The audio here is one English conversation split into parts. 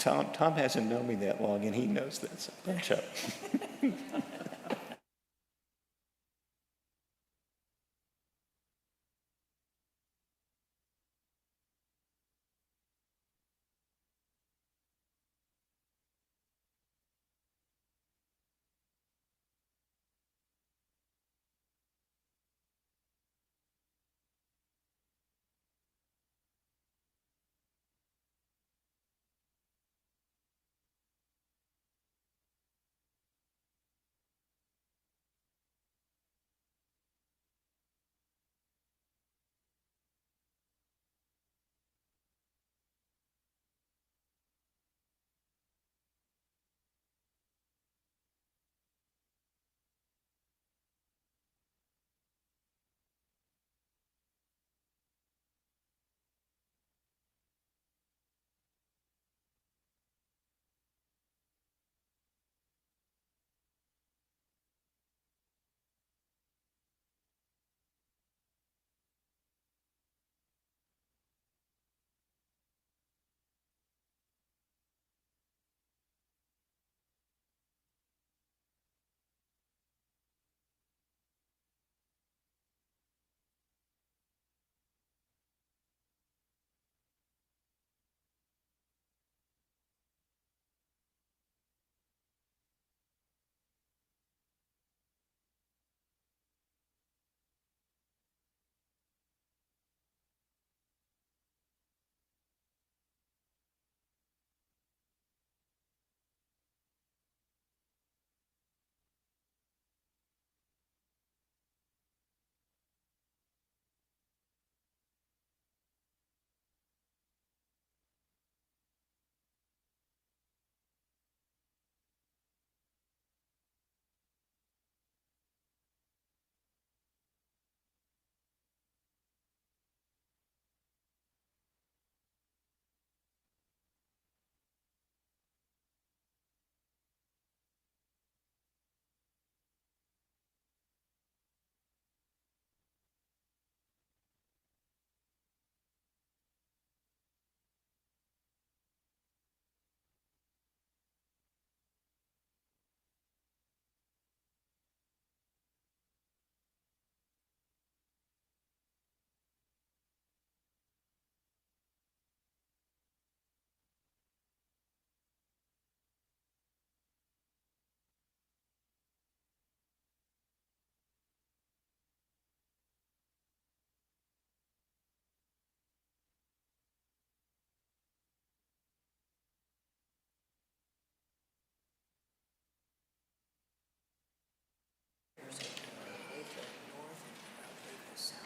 Tom hasn't known me that long, and he knows this. Bunch up.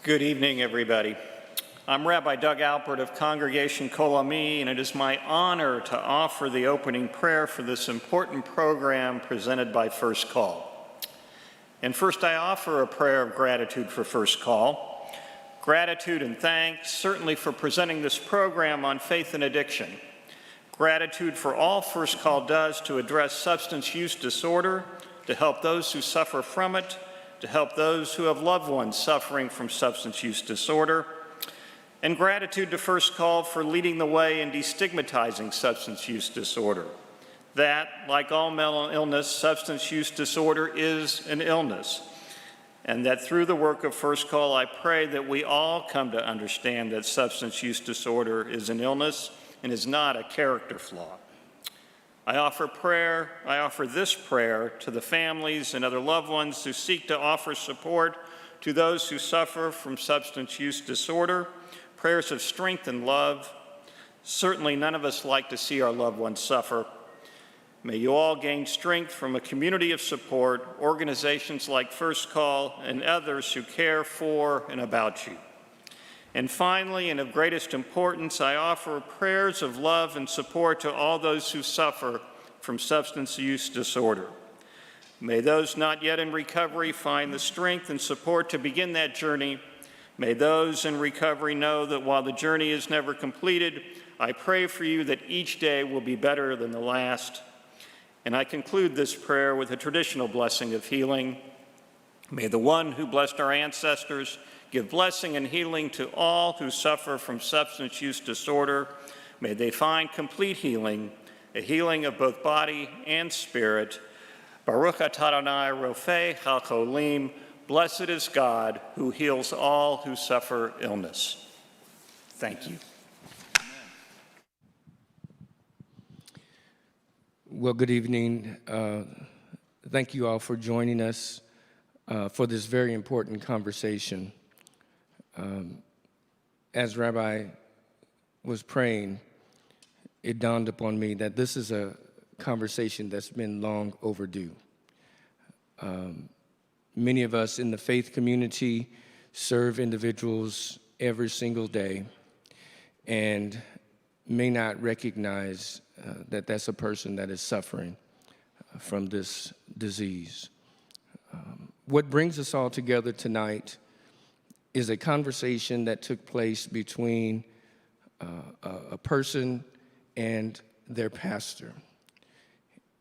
Good evening, everybody. I'm Rabbi Doug Alpert of Congregation Kol Ami, and it is my honor to offer the opening prayer for this important program presented by First Call. And first, I offer a prayer of gratitude for First Call. Gratitude and thanks, certainly for presenting this program on faith and addiction. Gratitude for all First Call does to address substance use disorder, to help those who suffer from it, to help those who have loved ones suffering from substance use disorder, and gratitude to First Call for leading the way in destigmatizing substance use disorder. That, like all mental illness, substance use disorder is an illness, and that through the work of First Call, I pray that we all come to understand that substance use disorder is an illness and is not a character flaw. I offer this prayer to the families and other loved ones who seek to offer support to those who suffer from substance use disorder, prayers of strength and love. Certainly none of us like to see our loved ones suffer. May you all gain strength from a community of support, organizations like First Call and others who care for and about you. And finally, and of greatest importance, I offer prayers of love and support to all those who suffer from substance use disorder. May those not yet in recovery find the strength and support to begin that journey. May those in recovery know that while the journey is never completed, I pray for you that each day will be better than the last. And I conclude this prayer with a traditional blessing of healing. May the one who blessed our ancestors give blessing and healing to all who suffer from substance use disorder. May they find complete healing, a healing of both body and spirit. Baruch atah Adonai Rofei HaCholim, blessed is God who heals all who suffer illness. Thank you. Well, good evening. Thank you all for joining us for this very important conversation. As Rabbi was praying, it dawned upon me that this is a conversation that's been long overdue. Many of us in the faith community serve individuals every single day and may not recognize that that's a person that is suffering from this disease. What brings us all together tonight is a conversation that took place between a person and their pastor.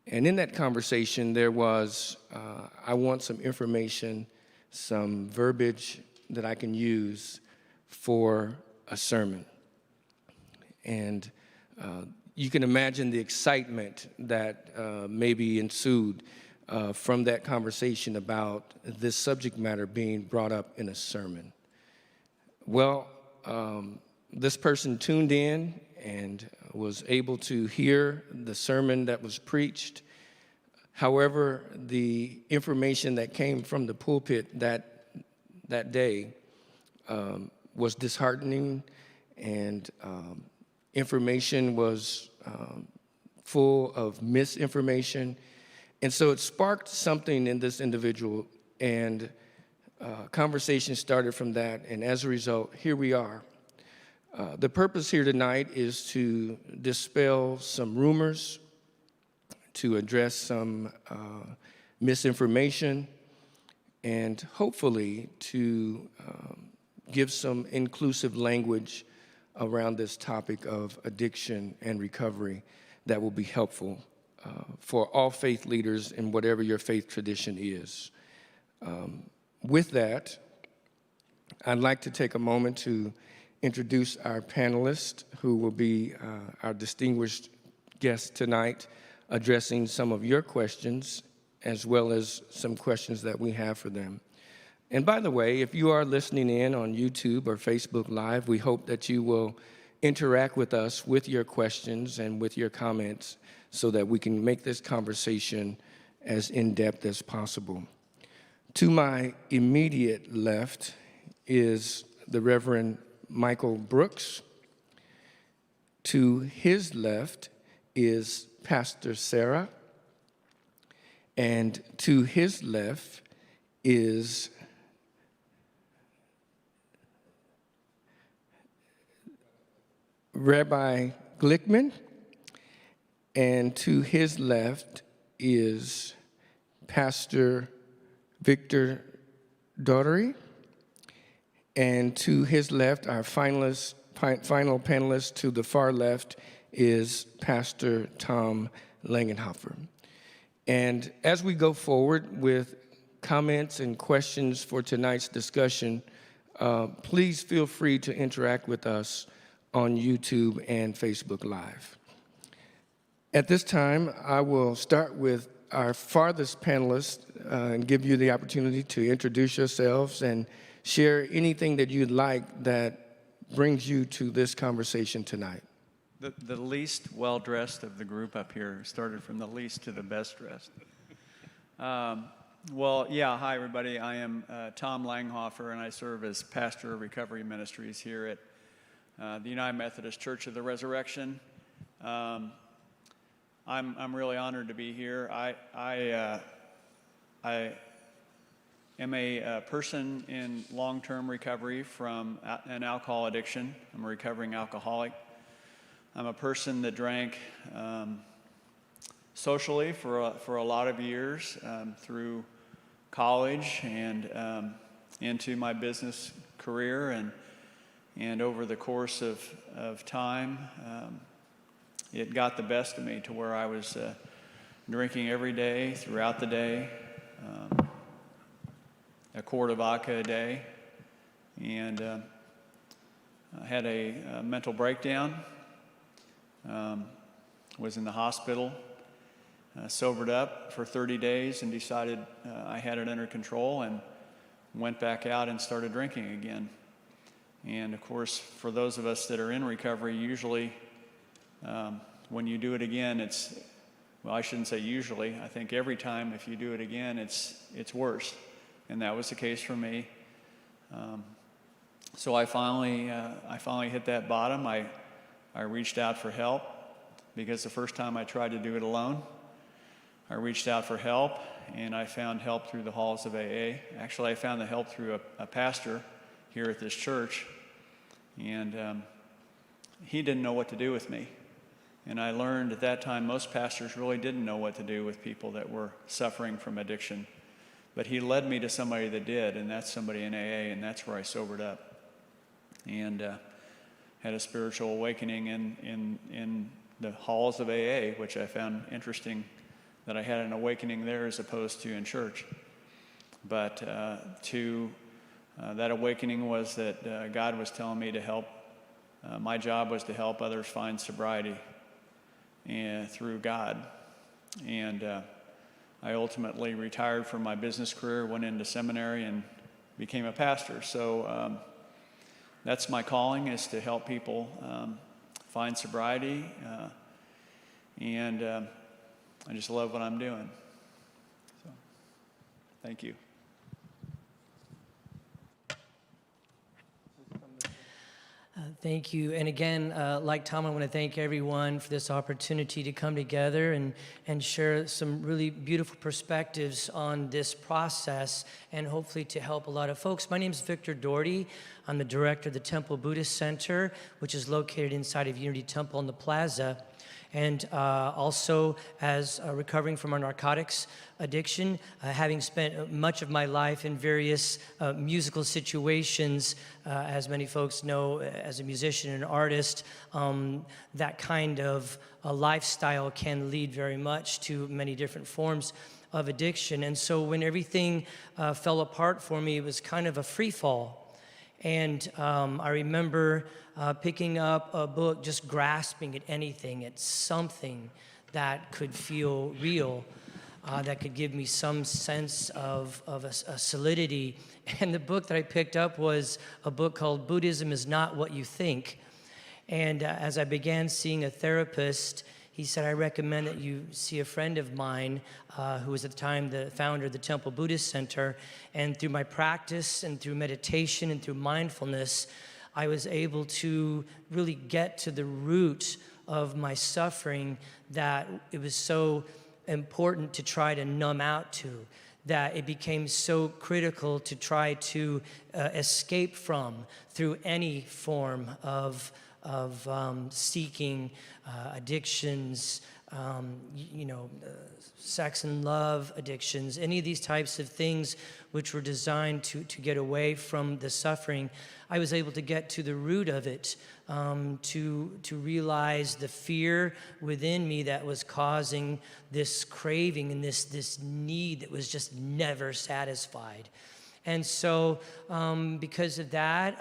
And in that conversation, there was, I want some information, some verbiage that I can use for a sermon. And you can imagine the excitement that maybe ensued from that conversation about this subject matter being brought up in a sermon. Well, this person tuned in and was able to hear the sermon that was preached. However, the information that came from the pulpit that day was disheartening, and information was full of misinformation. And so it sparked something in this individual, and conversation started from that. And as a result, here we are. The purpose here tonight is to dispel some rumors, to address some misinformation, and hopefully to give some inclusive language around this topic of addiction and recovery that will be helpful for all faith leaders in whatever your faith tradition is. With that, I'd like to take a moment to introduce our panelists who will be our distinguished guests tonight, addressing some of your questions as well as some questions that we have for them. And by the way, if you are listening in on YouTube or Facebook Live, we hope that you will interact with us with your questions and with your comments so that we can make this conversation as in-depth as possible. To my immediate left is the Reverend Michael Brooks. To his left is Pastor Sarah. And to his left is Rabbi Glickman. And to his left is Pastor Victor Daughtery. And to his left, our final panelist to the far left is Pastor Tom Langenhofer. And as we go forward with comments and questions for tonight's discussion, please feel free to interact with us on YouTube and Facebook Live. At this time, I will start with our farthest panelists and give you the opportunity to introduce yourselves and share anything that you'd like that brings you to this conversation tonight. The least well-dressed of the group up here, started from the least to the best dressed. Well, yeah, hi everybody. I am Tom Langhofer, and I serve as pastor of Recovery Ministries here at the United Methodist Church of the Resurrection. I'm really honored to be here. I am a person in long-term recovery from an alcohol addiction. I'm a recovering alcoholic. I'm a person that drank socially for a lot of years through college and into my business career, and over the course of time, it got the best of me to where I was drinking every day, throughout the day, a quart of vodka a day, and I had a mental breakdown. was in the hospital, sobered up for 30 days and decided I had it under control, and went back out and started drinking again. And of course, for those of us that are in recovery, usually when you do it again, well, I shouldn't say usually. I think every time if you do it again, it's worse. And that was the case for me. So I finally hit that bottom. I reached out for help, because the first time I tried to do it alone, I reached out for help, and I found help through the halls of AA. Actually, I found the help through a pastor here at this church, and he didn't know what to do with me. And I learned at that time most pastors really didn't know what to do with people that were suffering from addiction. But he led me to somebody that did, and that's somebody in AA, and that's where I sobered up. And had a spiritual awakening in the halls of AA, which I found interesting that I had an awakening there as opposed to in church. But that awakening was that God was telling me to help. My job was to help others find sobriety through God. And I ultimately retired from my business career, went into seminary, and became a pastor. So that's my calling, is to help people find sobriety. And I just love what I'm doing. So, thank you. Thank you. And again, like Tom, I want to thank everyone for this opportunity to come together and share some really beautiful perspectives on this process, and hopefully to help a lot of folks. My name is Victor Doherty. I'm the director of the Temple Buddhist Center, which is located inside of Unity Temple in the Plaza. And also, as recovering from a narcotics addiction, having spent much of my life in various musical situations, as many folks know, as a musician and artist, that kind of a lifestyle can lead very much to many different forms of addiction. And so when everything fell apart for me, it was kind of a free fall. And I remember picking up a book, just grasping at anything, at something that could feel real, that could give me some sense of a solidity. And the book that I picked up was a book called Buddhism is Not What You Think. And as I began seeing a therapist, he said, I recommend that you see a friend of mine who was at the time the founder of the Temple Buddhist Center. And through my practice and through meditation and through mindfulness, I was able to really get to the root of my suffering that it was so important to try to numb out to, that it became so critical to try to escape from through any form of seeking addictions, sex and love addictions, any of these types of things which were designed to get away from the suffering. I was able to get to the root of it, to realize the fear within me that was causing this craving and this need that was just never satisfied. And so because of that,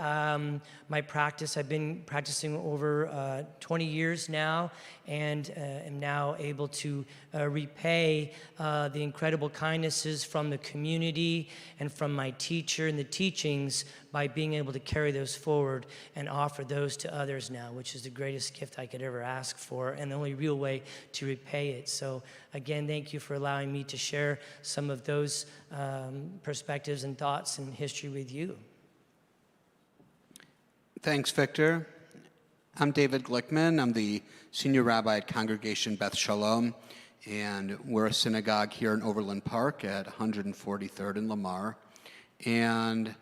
my practice, I've been practicing over 20 years now, and am now able to repay the incredible kindnesses from the community and from my teacher and the teachings by being able to carry those forward and offer those to others now, which is the greatest gift I could ever ask for and the only real way to repay it. So again, thank you for allowing me to share some of those perspectives and thoughts and history with you. Thanks, Victor. I'm David Glickman. I'm the senior rabbi at Congregation Beth Shalom, and we're a synagogue here in Overland Park at 143rd and Lamar. And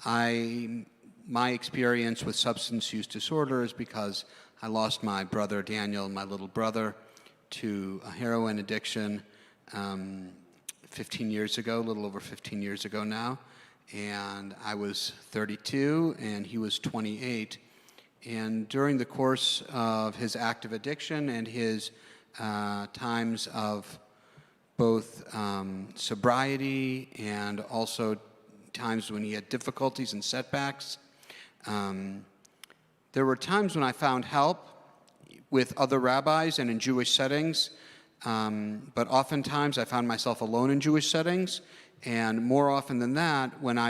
my experience with substance use disorder is because I lost my brother Daniel, my little brother, to a heroin addiction 15 years ago, a little over 15 years ago now. And I was 32 and he was 28. And during the course of his active addiction and his times of both sobriety and also times when he had difficulties and setbacks, there were times when I found help with other rabbis and in Jewish settings, but oftentimes I found myself alone in Jewish settings, and more often than that, when I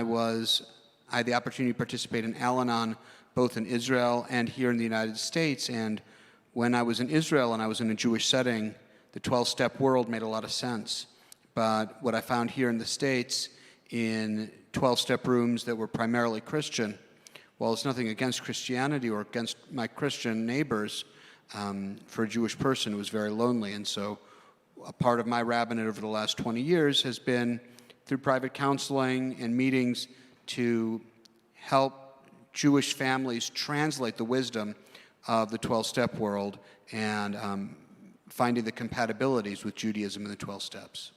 had the opportunity to participate in Al-Anon, both in Israel and here in the United States, and when I was in Israel and I was in a Jewish setting, the 12-step world made a lot of sense. But what I found here in the States, in 12-step rooms that were primarily Christian, while it's nothing against Christianity or against my Christian neighbors, for a Jewish person, it was very lonely. And so a part of my rabbinate over the last 20 years has been through private counseling and meetings to help Jewish families translate the wisdom of the 12-step world and finding the compatibilities with Judaism and the 12 steps.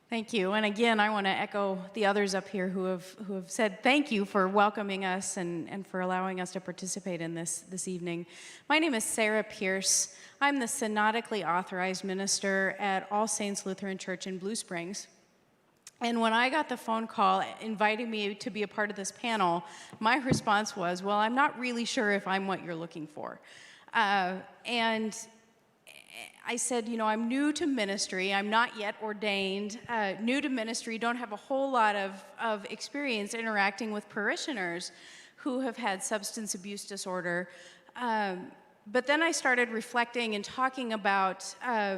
Thank you. And again, I want to echo the others up here who have said thank you for welcoming us and for allowing us to participate in this evening. My name is Sarah Pierce. I'm the synodically authorized minister at All Saints Lutheran Church in Blue Springs. And when I got the phone call inviting me to be a part of this panel, my response was, well, I'm not really sure if I'm what you're looking for. And I said, you know, I'm new to ministry. I'm not yet ordained. New to ministry, don't have a whole lot of experience interacting with parishioners who have had substance abuse disorder. But then I started reflecting and talking about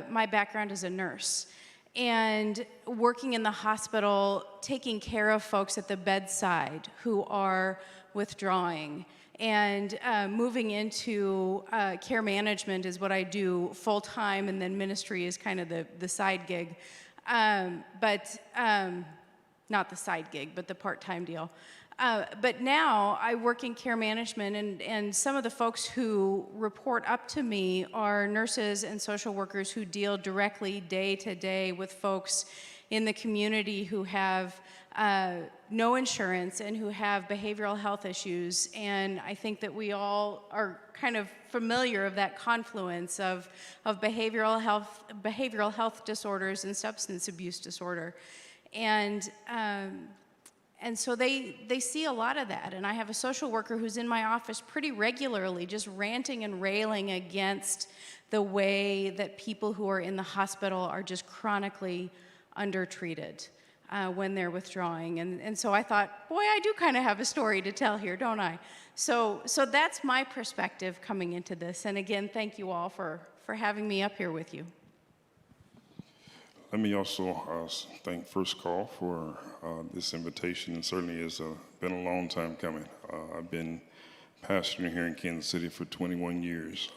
my background as a nurse and working in the hospital, taking care of folks at the bedside who are withdrawing. And moving into care management is what I do full-time, and then ministry is kind of the side gig. Not the side gig, but the part-time deal. But now I work in care management, and some of the folks who report up to me are nurses and social workers who deal directly day to day with folks in the community who have no insurance and who have behavioral health issues. And I think that we all are kind of familiar of that confluence of behavioral health disorders and substance abuse disorder. And so they see a lot of that. And I have a social worker who's in my office pretty regularly, just ranting and railing against the way that people who are in the hospital are just chronically undertreated when they're withdrawing. And so I thought, boy, I do kind of have a story to tell here, don't I? So that's my perspective coming into this. And again, thank you all for having me up here with you. Let me also thank First Call for this invitation. It certainly has been a long time coming. I've been pastoring here in Kansas City for 21 years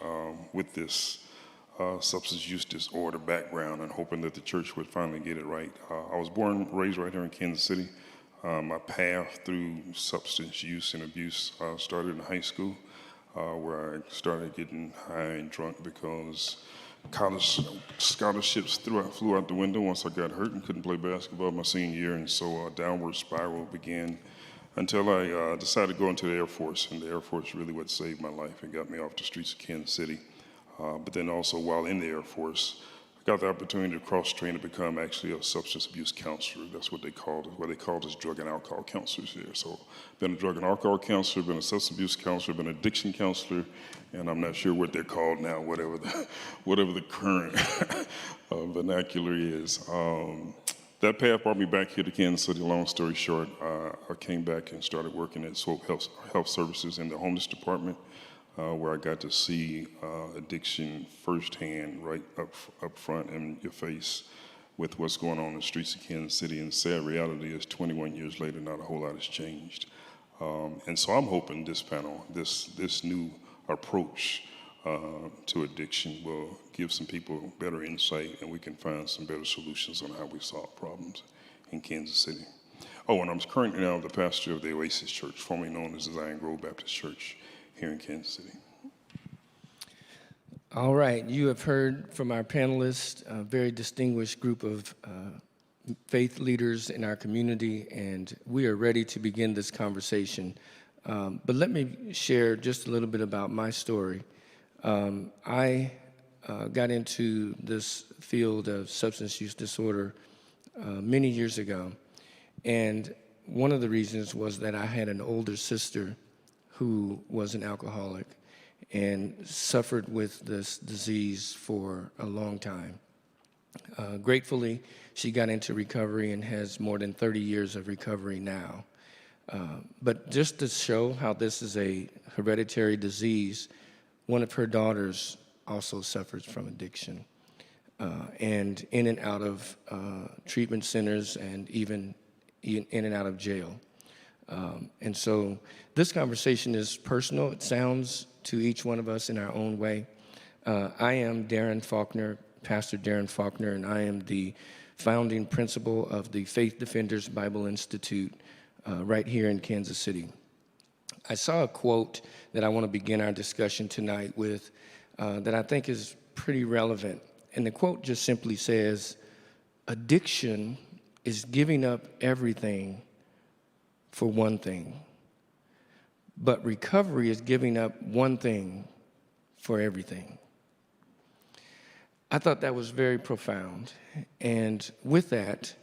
with this substance use disorder background and hoping that the church would finally get it right. I was born and raised right here in Kansas City. My path through substance use and abuse started in high school, where I started getting high and drunk because college scholarships flew out the window once I got hurt and couldn't play basketball my senior year, and so a downward spiral began until I decided to go into the Air Force, and the Air Force really what saved my life and got me off the streets of Kansas City. But then also while in the Air Force, I got the opportunity to cross-train to become actually a substance abuse counselor. That's what they called it, what they called us drug and alcohol counselors here. So been a drug and alcohol counselor, been a substance abuse counselor, been an addiction counselor, and I'm not sure what they're called now, whatever the current vernacular is. That path brought me back here to Kansas City. Long story short, I came back and started working at Swope Health Services in the homeless department, where I got to see addiction firsthand, right up front in your face with what's going on in the streets of Kansas City. And the sad reality is 21 years later, not a whole lot has changed. And so I'm hoping this panel, this new approach to addiction will give some people better insight, and we can find some better solutions on how we solve problems in Kansas City. Oh, and I'm currently now the pastor of the Oasis Church, formerly known as the Zion Grove Baptist Church here in Kansas City. All right, you have heard from our panelists, a very distinguished group of faith leaders in our community, and we are ready to begin this conversation. But let me share just a little bit about my story. I got into this field of substance use disorder many years ago, and one of the reasons was that I had an older sister who was an alcoholic. and suffered with this disease for a long time. Gratefully, she got into recovery and has more than 30 years of recovery now. But just to show how this is a hereditary disease, one of her daughters also suffers from addiction, and in and out of treatment centers and even in and out of jail. And so this conversation is personal. It sounds to each one of us in our own way. I am Darren Faulkner, Pastor Darren Faulkner, and I am the founding principal of the Faith Defenders Bible Institute right here in Kansas City. I saw a quote that I want to begin our discussion tonight with that I think is pretty relevant. And the quote just simply says, "Addiction is giving up everything for one thing, but recovery is giving up one thing for everything." I thought that was very profound. And with that,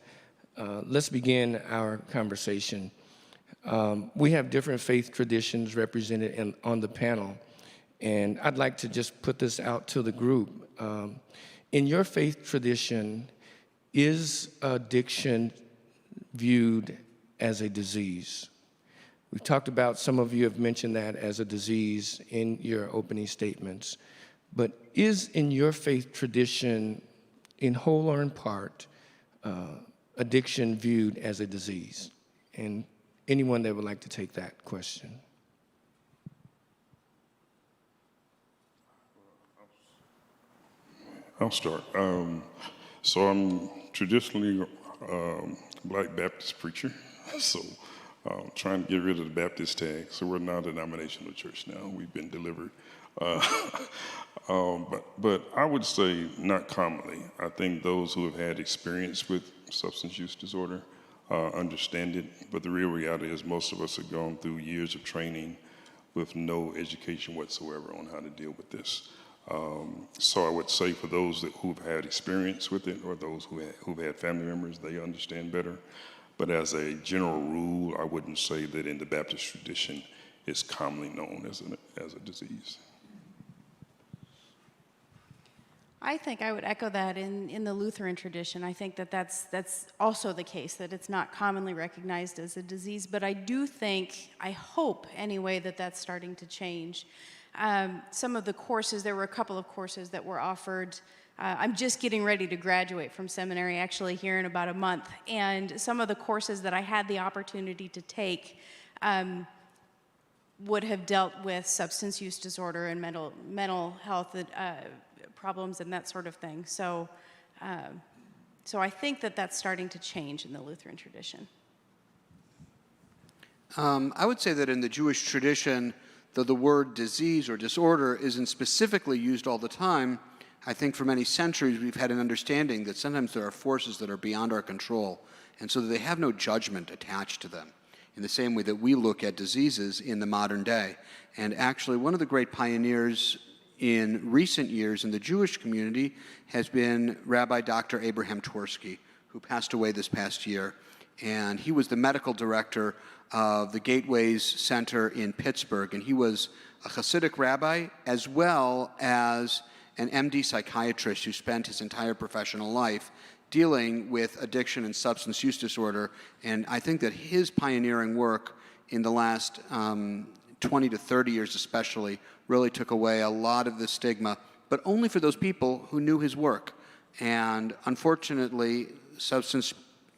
let's begin our conversation. We have different faith traditions represented on the panel, and I'd like to just put this out to the group. In your faith tradition, is addiction viewed as a disease? We've talked about, some of you have mentioned that as a disease in your opening statements, but is in your faith tradition, in whole or in part, addiction viewed as a disease? And anyone that would like to take that question? I'll start. So I'm traditionally Black Baptist preacher, so trying to get rid of the Baptist tag. So we're a non-denominational church now. We've been delivered. But I would say not commonly. I think those who have had experience with substance use disorder understand it, but the real reality is most of us have gone through years of training with no education whatsoever on how to deal with this. So I would say for those who've had experience with it, or those who've had family members, they understand better. But as a general rule, I wouldn't say that in the Baptist tradition it's commonly known as a disease. I think I would echo that in the Lutheran tradition. I think that's also the case, that it's not commonly recognized as a disease. But I do think, I hope anyway, that that's starting to change. Some of the courses, there were a couple of courses that were offered. I'm just getting ready to graduate from seminary, actually, here in about a month. And some of the courses that I had the opportunity to take would have dealt with substance use disorder and mental health problems and that sort of thing. So I think that that's starting to change in the Lutheran tradition. I would say that in the Jewish tradition, though the word disease or disorder isn't specifically used all the time, I think for many centuries we've had an understanding that sometimes there are forces that are beyond our control, and so that they have no judgment attached to them, in the same way that we look at diseases in the modern day. And actually, one of the great pioneers in recent years in the Jewish community has been Rabbi Dr. Abraham Twersky, who passed away this past year. And he was the medical director of the Gateways Center in Pittsburgh. And he was a Hasidic rabbi as well as an MD psychiatrist who spent his entire professional life dealing with addiction and substance use disorder. And I think that his pioneering work in the last 20 to 30 years especially really took away a lot of the stigma, but only for those people who knew his work. And unfortunately, substance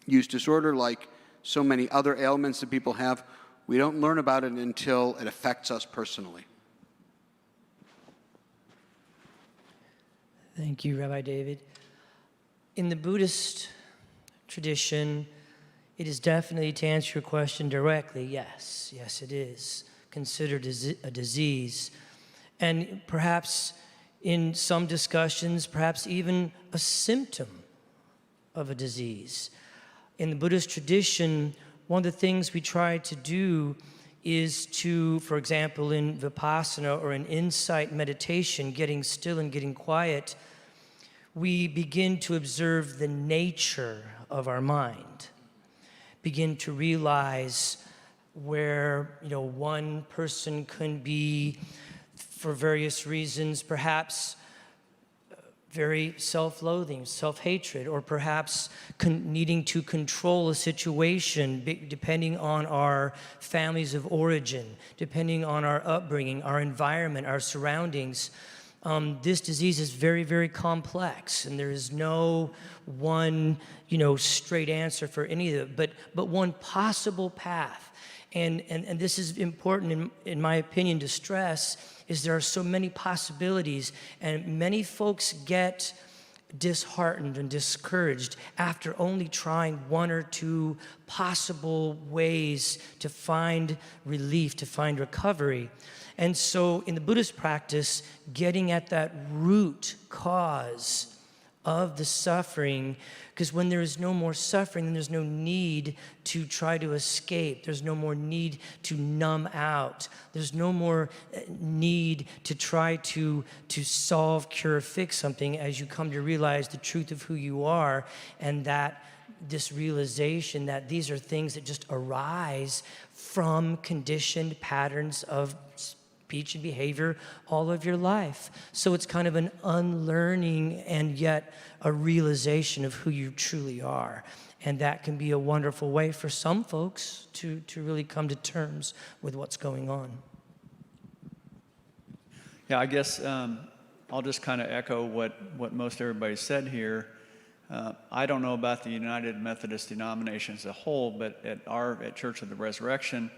use disorder, like so many other ailments that people have, we don't learn about it until it affects us personally. Thank you, Rabbi David. In the Buddhist tradition, it is definitely, to answer your question directly, yes, it is considered a disease. And perhaps in some discussions, perhaps even a symptom of a disease. In the Buddhist tradition, one of the things we try to do is to, for example, in Vipassana or in insight meditation, getting still and getting quiet, we begin to observe the nature of our mind, begin to realize where, one person can be for various reasons, perhaps very self-loathing, self-hatred, or perhaps needing to control a situation depending on our families of origin, depending on our upbringing, our environment, our surroundings. This disease is very, very complex, and there is no one, straight answer for any of it, but one possible path. And this is important, in my opinion, to stress, is there are so many possibilities, and many folks get disheartened and discouraged after only trying one or two possible ways to find relief, to find recovery. And so in the Buddhist practice, getting at that root cause of the suffering, because when there is no more suffering, then there's no need to try to escape. There's no more need to numb out. There's no more need to try to solve, cure, fix something as you come to realize the truth of who you are, and that this realization that these are things that just arise from conditioned patterns of speech and behavior all of your life. So it's kind of an unlearning and yet a realization of who you truly are. And that can be a wonderful way for some folks to really come to terms with what's going on. Yeah, I guess I'll just kind of echo what most everybody said here. I don't know about the United Methodist denomination as a whole, but at Church of the Resurrection,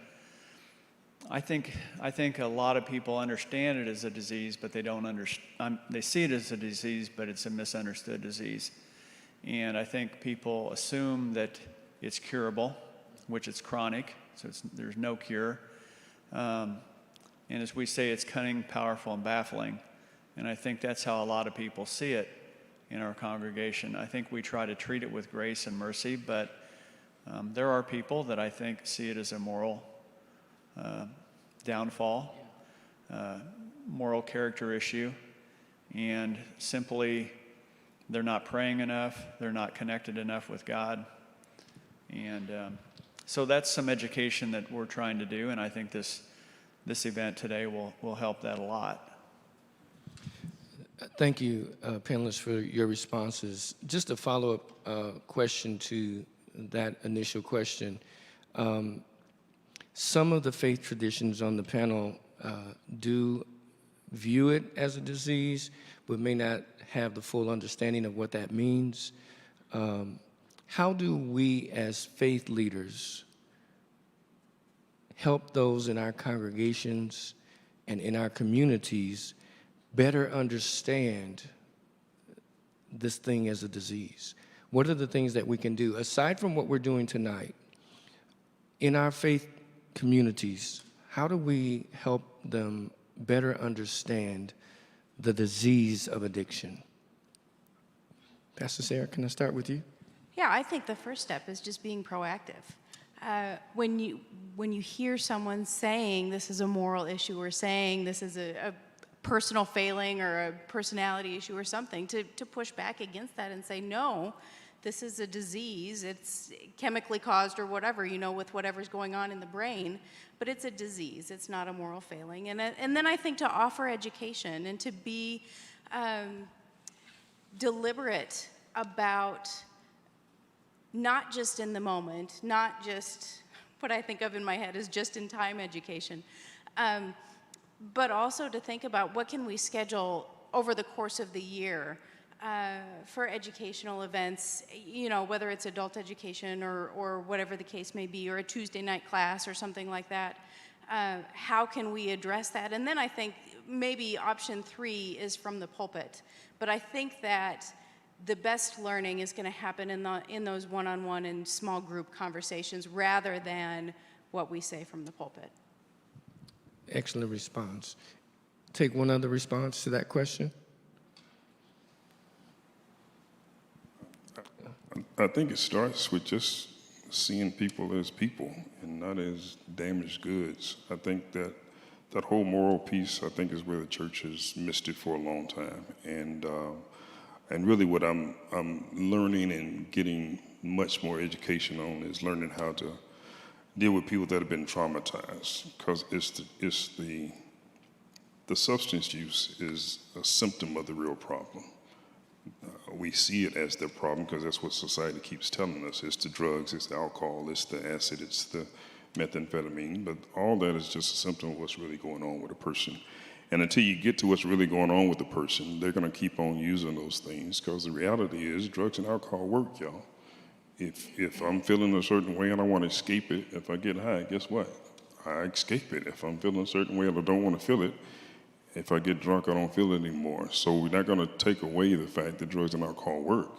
I think a lot of people understand it as a disease, but they don't understand. They see it as a disease, but it's a misunderstood disease. And I think people assume that it's curable, which it's chronic, so there's no cure. And as we say, it's cunning, powerful, and baffling. And I think that's how a lot of people see it in our congregation. I think we try to treat it with grace and mercy, but there are people that I think see it as a moral downfall, moral character issue, and simply they're not praying enough, they're not connected enough with God. And so that's some education that we're trying to do, and I think this event today will help that a lot. Thank you, panelists, for your responses. Just a follow-up question to that initial question. Some of the faith traditions on the panel do view it as a disease, but may not have the full understanding of what that means. How do we as faith leaders help those in our congregations and in our communities better understand this thing as a disease? What are the things that we can do, aside from what we're doing tonight, in our faith communities? How do we help them better understand the disease of addiction? Pastor Sarah, can I start with you? Yeah, I think the first step is just being proactive. When you hear someone saying this is a moral issue, or saying this is a personal failing or a personality issue or something, to push back against that and say, no, this is a disease. It's chemically caused or whatever, with whatever's going on in the brain, but it's a disease. It's not a moral failing. And then I think to offer education and to be deliberate about not just in the moment, not just what I think of in my head as just-in-time education, but also to think about what can we schedule over the course of the year for educational events, whether it's adult education or whatever the case may be, or a Tuesday night class or something like that. How can we address that? And then I think maybe option 3 is from the pulpit. But I think that the best learning is going to happen in those one-on-one and small group conversations rather than what we say from the pulpit. Excellent response. Take one other response to that question. I think it starts with just seeing people as people and not as damaged goods. I think that whole moral piece, I think, is where the church has missed it for a long time. And really what I'm learning and getting much more education on is learning how to deal with people that have been traumatized, because it's The substance use is a symptom of the real problem. We see it as the problem because that's what society keeps telling us. It's the drugs, it's the alcohol, it's the acid, it's the methamphetamine, but all that is just a symptom of what's really going on with a person. And until you get to what's really going on with the person, they're going to keep on using those things because the reality is drugs and alcohol work, y'all. If I'm feeling a certain way and I want to escape it, if I get high, guess what? I escape it. If I'm feeling a certain way and I don't want to feel it, if I get drunk, I don't feel it anymore. So we're not going to take away the fact that drugs and alcohol work.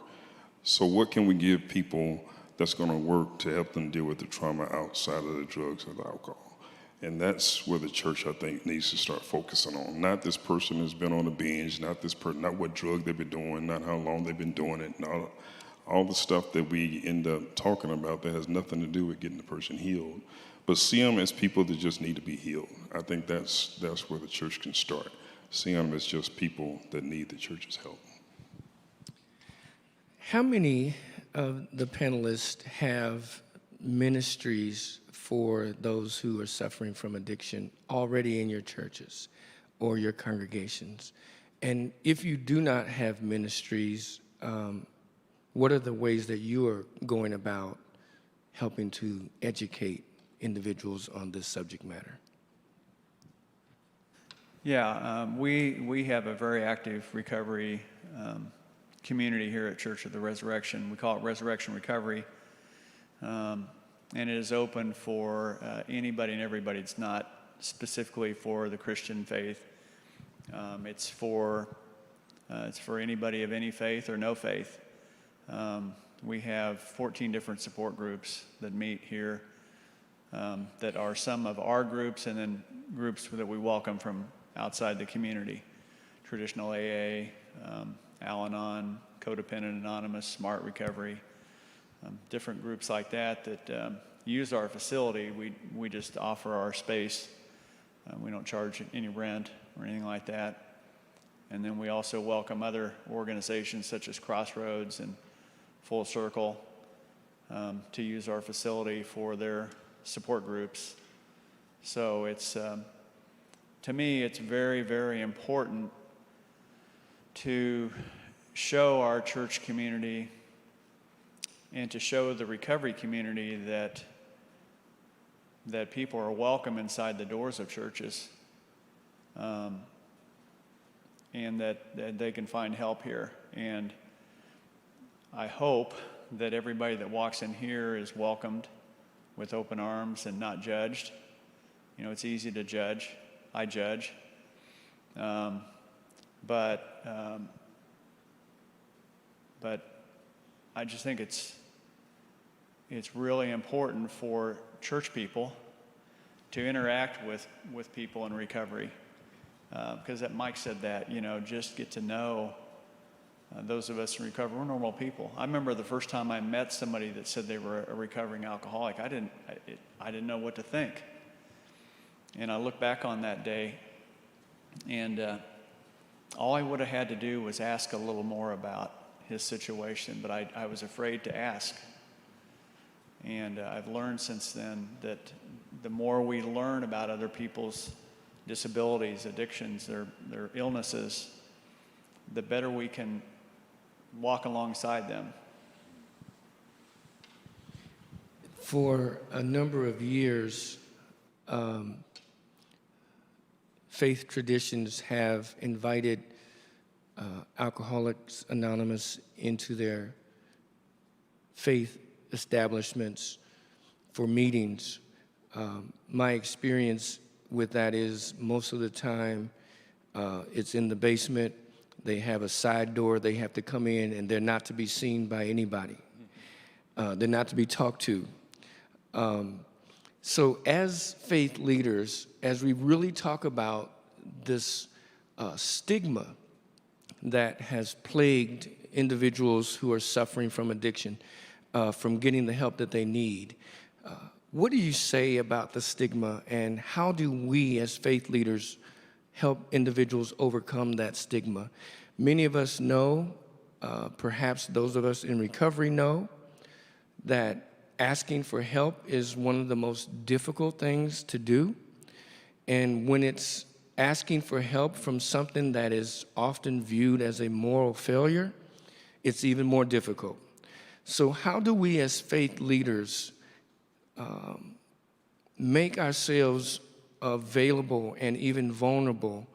So what can we give people that's going to work to help them deal with the trauma outside of the drugs and the alcohol? And that's where the church, I think, needs to start focusing on. Not this person has been on a binge, not this person, not what drug they've been doing, not how long they've been doing it, not all the stuff that we end up talking about that has nothing to do with getting the person healed. But see them as people that just need to be healed. I think that's where the church can start. See them as just people that need the church's help. How many of the panelists have ministries for those who are suffering from addiction already in your churches or your congregations? And if you do not have ministries, what are the ways that you are going about helping to educate individuals on this subject matter? Yeah, we have a very active recovery community here at Church of the Resurrection. We call it Resurrection Recovery, and it is open for anybody and everybody. It's not specifically for the Christian faith. It's for anybody of any faith or no faith. We have 14 different support groups that meet here that are some of our groups and then groups that we welcome from outside the community. Traditional AA, Al-Anon, Codependent Anonymous, Smart Recovery, different groups like that use our facility. We just offer our space. We don't charge any rent or anything like that. And then we also welcome other organizations such as Crossroads and Full Circle to use our facility for their support groups. So it's, to me, it's very, very important to show our church community and to show the recovery community that people are welcome inside the doors of churches, and that they can find help here. And I hope that everybody that walks in here is welcomed with open arms and not judged. You know, it's easy to judge. I judge. But I just think it's really important for church people to interact with people in recovery. Because Mike said that, you know, just get to know those of us in recovery. We're normal people. I remember the first time I met somebody that said they were a recovering alcoholic. I didn't know what to think. And I look back on that day, and all I would have had to do was ask a little more about his situation, but I was afraid to ask. And I've learned since then that the more we learn about other people's disabilities, addictions, their illnesses, the better we can walk alongside them. For a number of years, faith traditions have invited Alcoholics Anonymous into their faith establishments for meetings. My experience with that is most of the time it's in the basement. They have a side door. They have to come in, and they're not to be seen by anybody. They're not to be talked to. So as faith leaders, as we really talk about this stigma that has plagued individuals who are suffering from addiction, from getting the help that they need, what do you say about the stigma, and how do we as faith leaders help individuals overcome that stigma? Many of us know, perhaps those of us in recovery know, that asking for help is one of the most difficult things to do. And when it's asking for help from something that is often viewed as a moral failure, it's even more difficult. So how do we as faith leaders make ourselves available and even vulnerable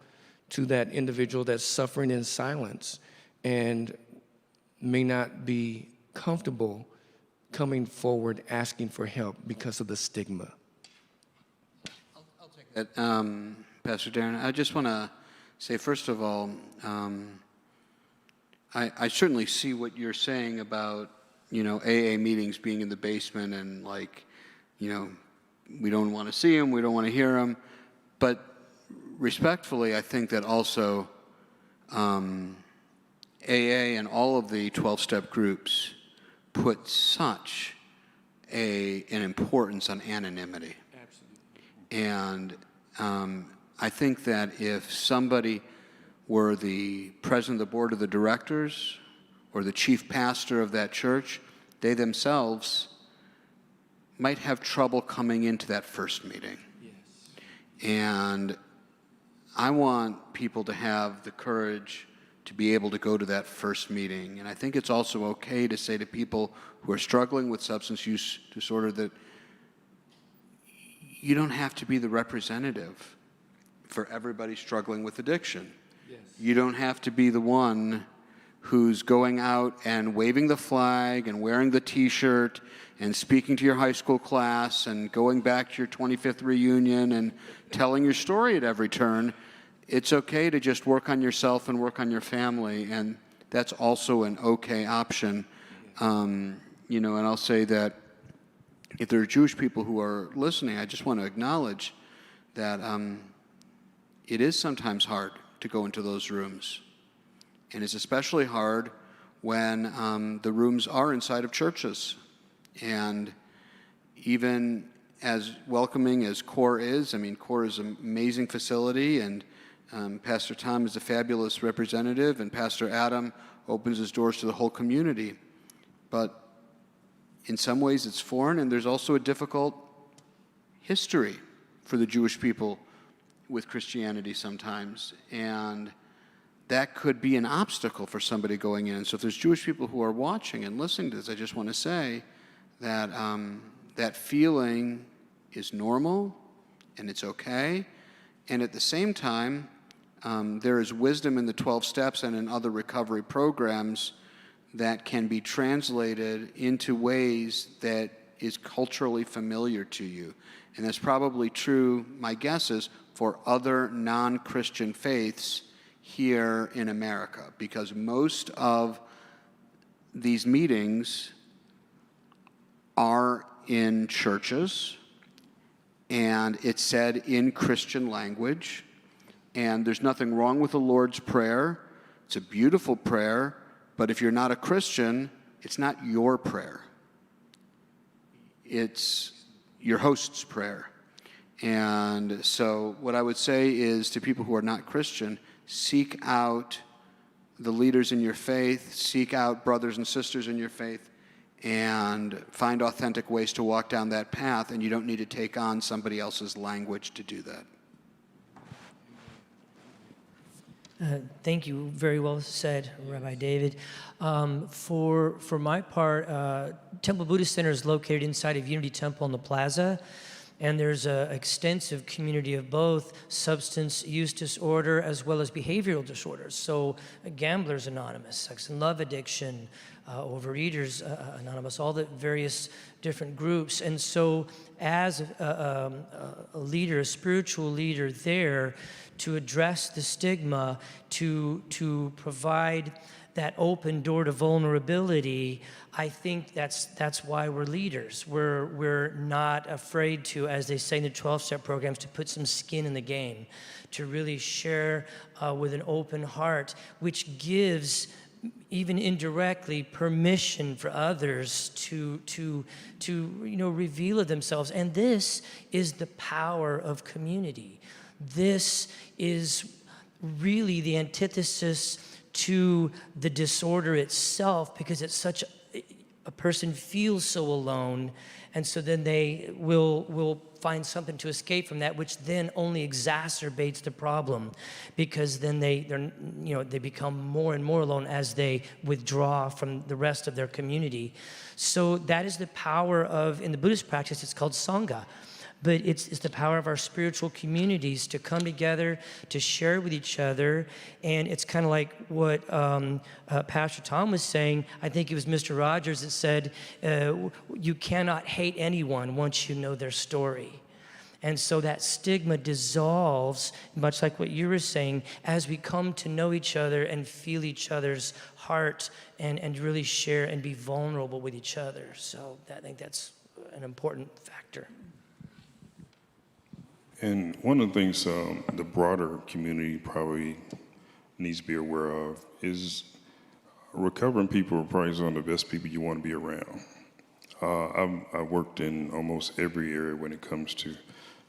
to that individual that's suffering in silence and may not be comfortable coming forward asking for help because of the stigma? Pastor Darren, I just want to say, first of all, I certainly see what you're saying about, AA meetings being in the basement and we don't want to see them, we don't want to hear them. But respectfully, I think that also AA and all of the 12-step groups put such an importance on anonymity. Absolutely. And I think that if somebody were the president of the board of the directors or the chief pastor of that church, they themselves might have trouble coming into that first meeting. Yes. And I want people to have the courage to be able to go to that first meeting. And I think it's also okay to say to people who are struggling with substance use disorder that you don't have to be the representative for everybody struggling with addiction. Yes. You don't have to be the one who's going out and waving the flag and wearing the T-shirt and speaking to your high school class and going back to your 25th reunion and telling your story at every turn. It's okay to just work on yourself and work on your family, and that's also an okay option. And I'll say that if there are Jewish people who are listening, I just want to acknowledge that it is sometimes hard to go into those rooms. And it's especially hard when the rooms are inside of churches. And even as welcoming as CORE is, CORE is an amazing facility, and Pastor Tom is a fabulous representative, and Pastor Adam opens his doors to the whole community. But in some ways it's foreign, and there's also a difficult history for the Jewish people with Christianity sometimes. And that could be an obstacle for somebody going in. So if there's Jewish people who are watching and listening to this, I just want to say that that feeling is normal and it's okay. And at the same time, there is wisdom in the 12 steps and in other recovery programs that can be translated into ways that is culturally familiar to you. And that's probably true, my guess is, for other non-Christian faiths here in America, because most of these meetings are in churches, and it's said in Christian language, and there's nothing wrong with the Lord's Prayer. It's a beautiful prayer, but if you're not a Christian, it's not your prayer. It's your host's prayer. And so what I would say is to people who are not Christian, seek out the leaders in your faith, seek out brothers and sisters in your faith, and find authentic ways to walk down that path, and you don't need to take on somebody else's language to do that. Thank you. Very well said, Rabbi David. For my part, Temple Buddhist Center is located inside of Unity Temple in the plaza, and there's an extensive community of both substance use disorder as well as behavioral disorders. So Gamblers Anonymous, Sex and Love Addiction, Overeaters Anonymous, all the various different groups. And so as a leader, a spiritual leader there, to address the stigma, to provide that open door to vulnerability, I think that's why we're leaders. We're not afraid to, as they say in the 12-step programs, to put some skin in the game, to really share with an open heart, which gives, even indirectly, permission for others to reveal themselves. And this is the power of community. This is really the antithesis to the disorder itself, because it's such a person feels so alone, and so then they will find something to escape from that, which then only exacerbates the problem, because then they become more and more alone as they withdraw from the rest of their community. So that is the power of, in the Buddhist practice, it's called Sangha. But it's the power of our spiritual communities to come together, to share with each other. And it's kind of like what Pastor Tom was saying. I think it was Mr. Rogers that said, you cannot hate anyone once you know their story. And so that stigma dissolves, much like what you were saying, as we come to know each other and feel each other's heart and really share and be vulnerable with each other. So I think that's an important factor. And one of the things the broader community probably needs to be aware of is recovering people are probably some of the best people you want to be around. I've worked in almost every area when it comes to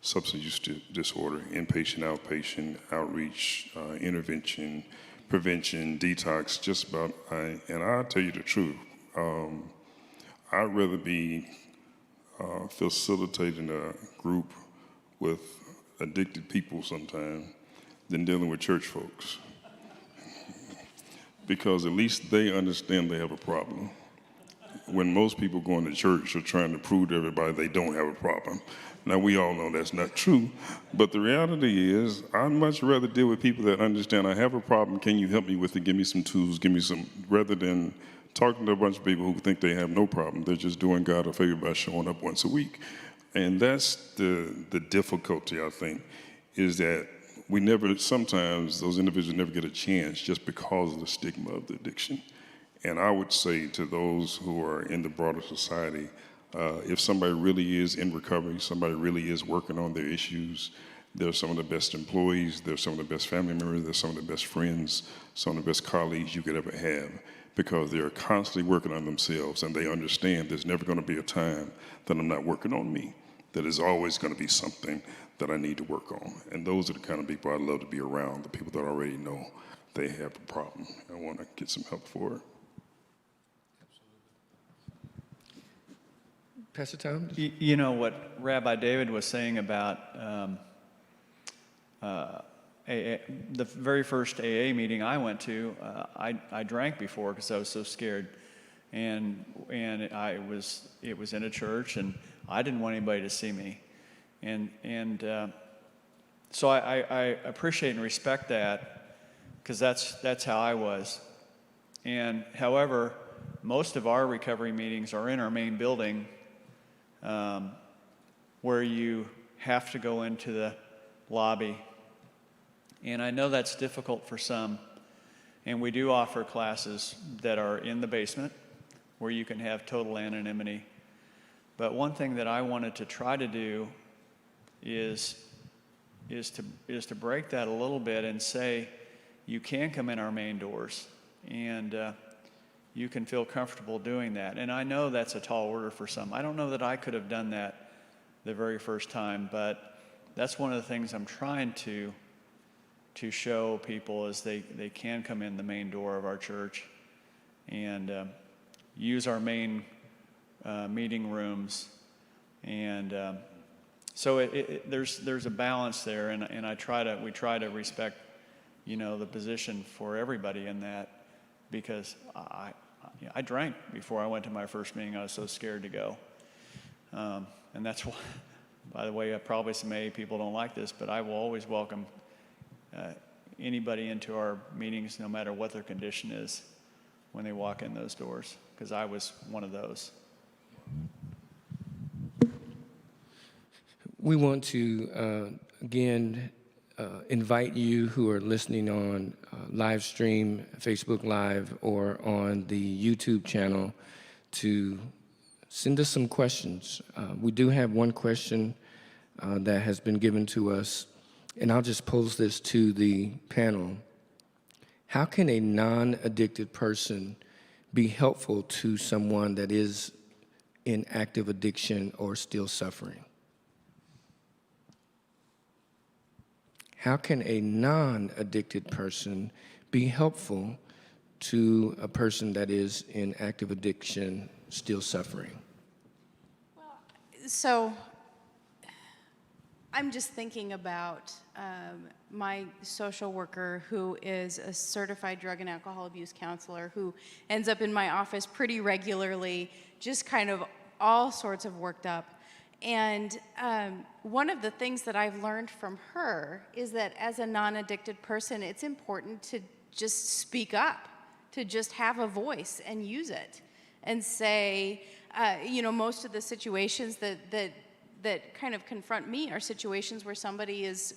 substance use disorder, inpatient, outpatient, outreach, intervention, prevention, detox, just about. And I'll tell you the truth. I'd rather be facilitating a group with addicted people sometimes than dealing with church folks. Because at least they understand they have a problem. When most people going to church are trying to prove to everybody they don't have a problem. Now, we all know that's not true, but the reality is I'd much rather deal with people that understand I have a problem, can you help me with it, give me some tools, give me some, rather than talking to a bunch of people who think they have no problem. They're just doing God a favor by showing up once a week. And that's the difficulty, I think, is that sometimes those individuals never get a chance just because of the stigma of the addiction. And I would say to those who are in the broader society, if somebody really is in recovery, somebody really is working on their issues, they're some of the best employees, they're some of the best family members, they're some of the best friends, some of the best colleagues you could ever have, because they're constantly working on themselves and they understand there's never going to be a time that I'm not working on me. That is always going to be something that I need to work on. And those are the kind of people I love to be around, the people that already know they have a problem and want to get some help for it. Pastor Tom? You know what Rabbi David was saying about AA, the very first AA meeting I went to, I drank before because I was so scared. And it was in a church, and I didn't want anybody to see me. And so I appreciate and respect that, because that's how I was. And however, most of our recovery meetings are in our main building, where you have to go into the lobby. And I know that's difficult for some. And we do offer classes that are in the basement, where you can have total anonymity. But one thing that I wanted to try to do is to break that a little bit and say, you can come in our main doors, and you can feel comfortable doing that. And I know that's a tall order for some. I don't know that I could have done that the very first time, but that's one of the things I'm trying to show people, is they can come in the main door of our church and use our main meeting rooms. And so there's a balance there, and we try to respect, the position for everybody in that, because I drank before I went to my first meeting. I was so scared to go. And that's why, by the way, probably some AA people don't like this, but I will always welcome anybody into our meetings, no matter what their condition is, when they walk in those doors, because I was one of those. We want to, again, invite you who are listening on live stream, Facebook Live, or on the YouTube channel to send us some questions. We do have one question that has been given to us, and I'll just pose this to the panel. How can a non-addicted person be helpful to someone that is in active addiction or still suffering? How can a non-addicted person be helpful to a person that is in active addiction still suffering? So I'm just thinking about my social worker who is a certified drug and alcohol abuse counselor who ends up in my office pretty regularly, just kind of all sorts of worked up. And one of the things that I've learned from her is that as a non-addicted person, it's important to just speak up, to just have a voice and use it and say, most of the situations that kind of confront me are situations where somebody is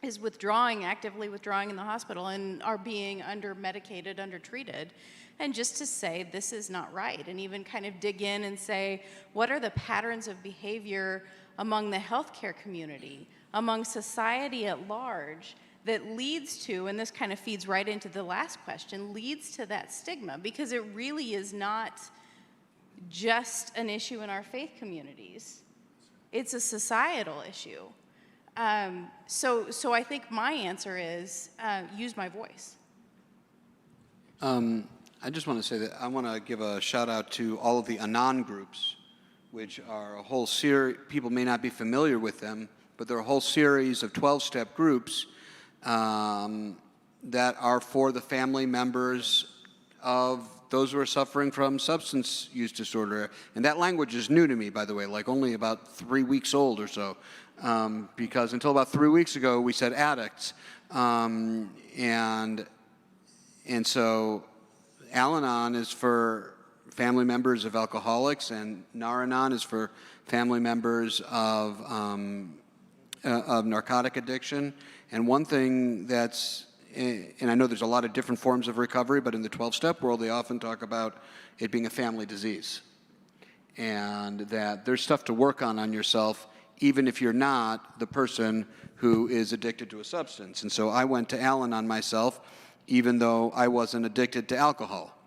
actively withdrawing in the hospital and are being under-medicated, under-treated, and just to say this is not right, and even kind of dig in and say, what are the patterns of behavior among the healthcare community, among society at large, that leads to, and this kind of feeds right into the last question, leads to that stigma, because it really is not just an issue in our faith communities. It's a societal issue. So I think my answer is use my voice. I just want to say that I want to give a shout out to all of the Anon groups, which are a whole series, people may not be familiar with them, but they're a whole series of 12-step groups that are for the family members of those who are suffering from substance use disorder. And that language is new to me, by the way, like only about 3 weeks old or so, because until about 3 weeks ago, we said addicts. And so Al-Anon is for family members of alcoholics, and Nar-Anon is for family members of narcotic addiction. And one thing that's, and I know there's a lot of different forms of recovery, but in the 12-step world, they often talk about it being a family disease. And that there's stuff to work on yourself, even if you're not the person who is addicted to a substance. And so I went to Al-Anon myself, even though I wasn't addicted to alcohol.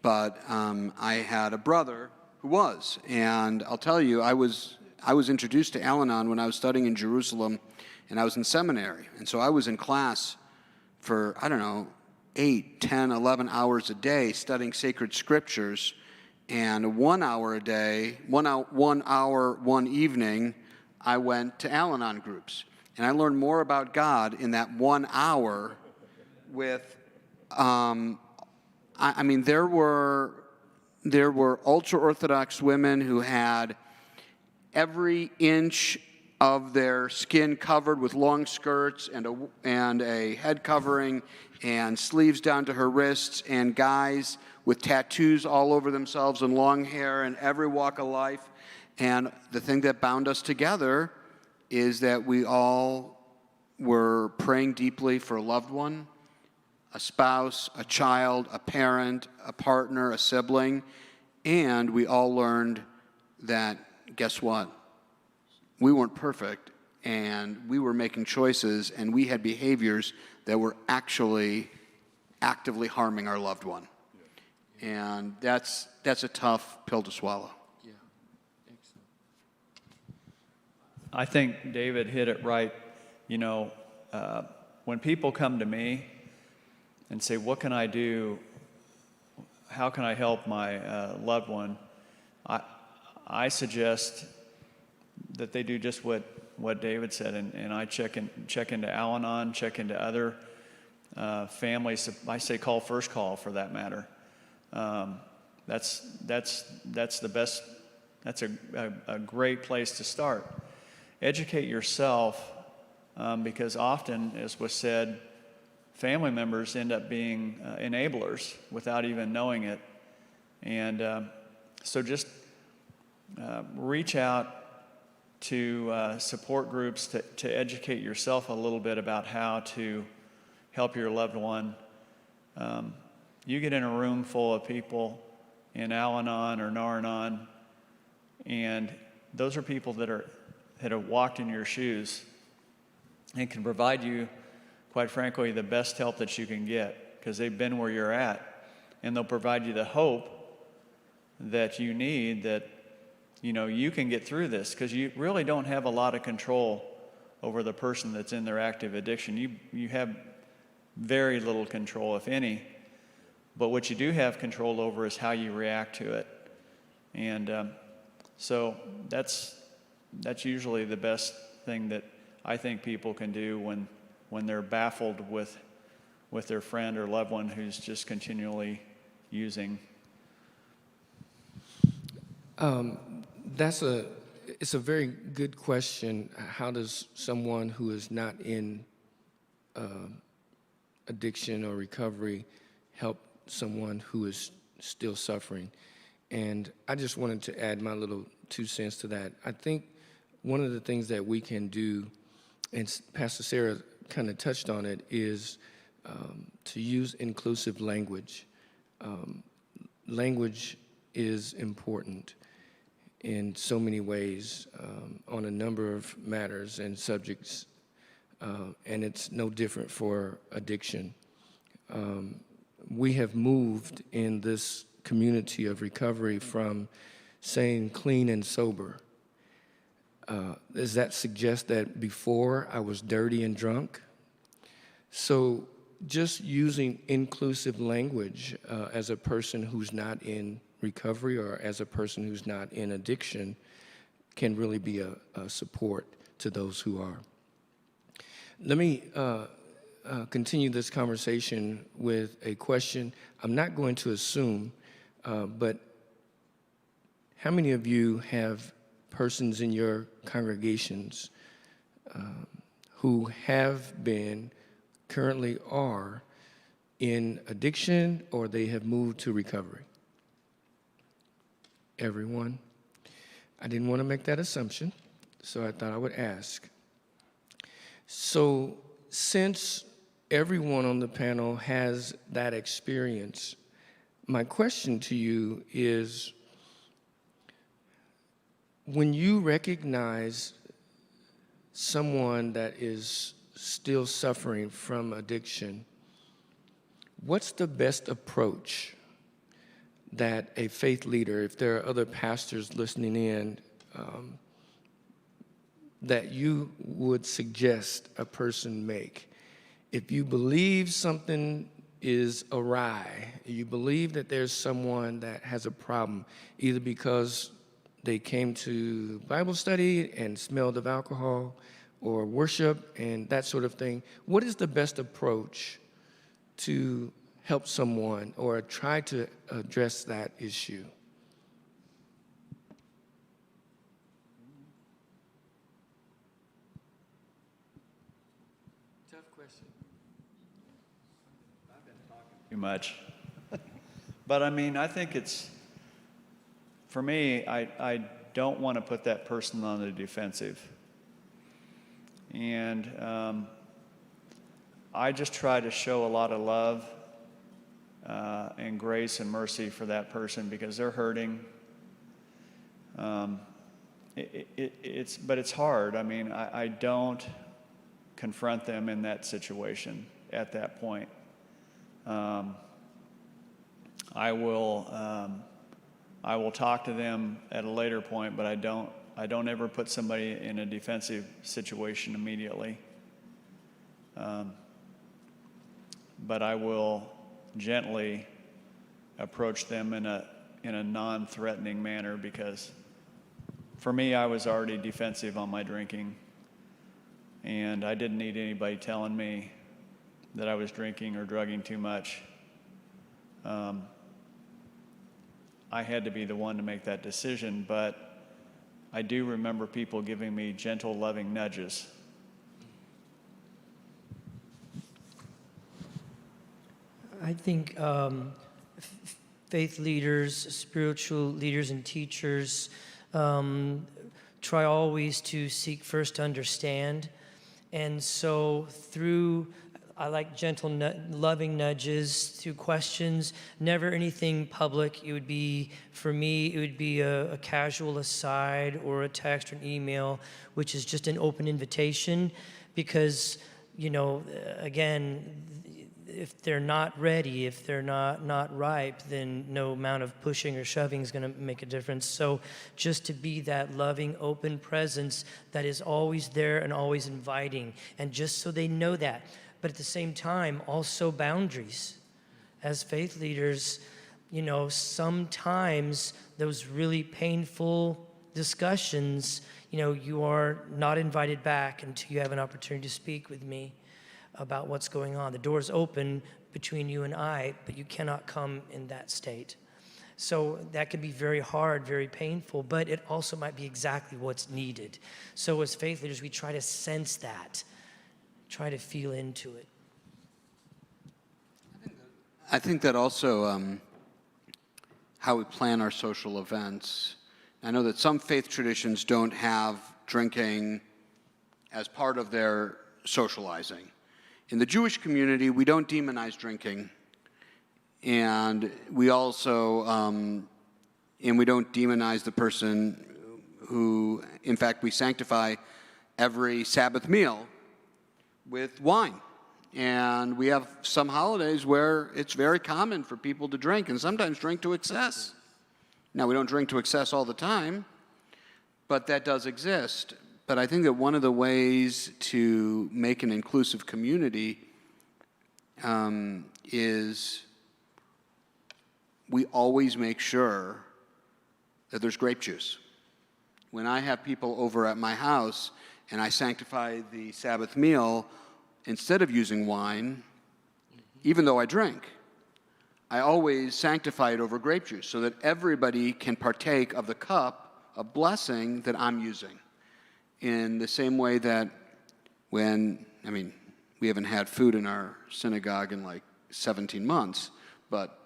But I had a brother who was. And I'll tell you, I was introduced to Al-Anon when I was studying in Jerusalem, and I was in seminary. And so I was in class for, 8, 10, 11 hours a day studying sacred scriptures. And 1 hour a day, 1 hour, one evening, I went to Al-Anon groups. And I learned more about God in that 1 hour with, there were ultra-Orthodox women who had every inch of their skin covered with long skirts and a head covering and sleeves down to her wrists, and guys with tattoos all over themselves and long hair and every walk of life. And the thing that bound us together is that we all were praying deeply for a loved one, a spouse, a child, a parent, a partner, a sibling, and we all learned that, guess what? We weren't perfect, and we were making choices, and we had behaviors that were actually actively harming our loved one. And that's a tough pill to swallow. Yeah, excellent. I think David hit it right. When people come to me and say, what can I do? How can I help my loved one? I suggest that they do just what David said, and I check into Al-Anon, check into other families. I say call first call for that matter. That's the best. That's a great place to start. Educate yourself, because often, as was said, family members end up being enablers without even knowing it. And so just reach out to support groups to educate yourself a little bit about how to help your loved one. You get in a room full of people in Al-Anon or Nar-Anon, and those are people that have walked in your shoes and can provide you, quite frankly, the best help that you can get, because they've been where you're at, and they'll provide you the hope that you need, that you can get through this, because you really don't have a lot of control over the person that's in their active addiction. You have very little control, if any. But what you do have control over is how you react to it. And so that's usually the best thing that I think people can do when they're baffled with their friend or loved one who's just continually using. It's a very good question. How does someone who is not in addiction or recovery help someone who is still suffering? And I just wanted to add my little 2 cents to that. I think one of the things that we can do, and Pastor Sarah kind of touched on it, is to use inclusive language. Language is important in so many ways on a number of matters and subjects, and it's no different for addiction. We have moved in this community of recovery from saying clean and sober. Does that suggest that before I was dirty and drunk? So just using inclusive language as a person who's not in recovery or as a person who's not in addiction can really be a support to those who are. Let me continue this conversation with a question. I'm not going to assume, but how many of you have persons in your congregations who have been, currently are, in addiction or they have moved to recovery? Everyone? I didn't want to make that assumption, so I thought I would ask. So since everyone on the panel has that experience, my question to you is, when you recognize someone that is still suffering from addiction, what's the best approach that a faith leader, if there are other pastors listening in, that you would suggest a person make? If you believe something is awry, you believe that there's someone that has a problem, either because they came to Bible study and smelled of alcohol or worship and that sort of thing, what is the best approach to help someone or try to address that issue? Tough question. I've been talking too much. But I mean, I think it's, for me, I don't want to put that person on the defensive. And I just try to show a lot of love and grace and mercy for that person because they're hurting. But it's hard. I mean, I don't confront them in that situation at that point. I will talk to them at a later point, but I don't ever put somebody in a defensive situation immediately. But I will gently approach them in a non-threatening manner because for me, I was already defensive on my drinking, and I didn't need anybody telling me that I was drinking or drugging too much. I had to be the one to make that decision, but I do remember people giving me gentle, loving nudges. I think faith leaders, spiritual leaders, and teachers try always to seek first to understand. And so I like gentle, loving nudges through questions, never anything public. It would be, for me, it would be a casual aside or a text or an email, which is just an open invitation because, again, if they're not ready, if they're not ripe, then no amount of pushing or shoving is going to make a difference. So just to be that loving, open presence that is always there and always inviting, and just so they know that. But at the same time, also boundaries. As faith leaders, you know, sometimes those really painful discussions, you know, you are not invited back until you have an opportunity to speak with me about what's going on. The door's open between you and I, but you cannot come in that state. So that can be very hard, very painful, but it also might be exactly what's needed. So as faith leaders, we try to sense that, try to feel into it. I think that also how we plan our social events. I know that some faith traditions don't have drinking as part of their socializing. In the Jewish community, we don't demonize drinking, and we also, and we don't demonize the person who, in fact, we sanctify every Sabbath meal with wine. And we have some holidays where it's very common for people to drink, and sometimes drink to excess. Now, we don't drink to excess all the time, but that does exist. But I think that one of the ways to make an inclusive community is we always make sure that there's grape juice. When I have people over at my house and I sanctify the Sabbath meal, instead of using wine, even though I drink, I always sanctify it over grape juice so that everybody can partake of the cup of blessing that I'm using. In the same way that we haven't had food in our synagogue in like 17 months, but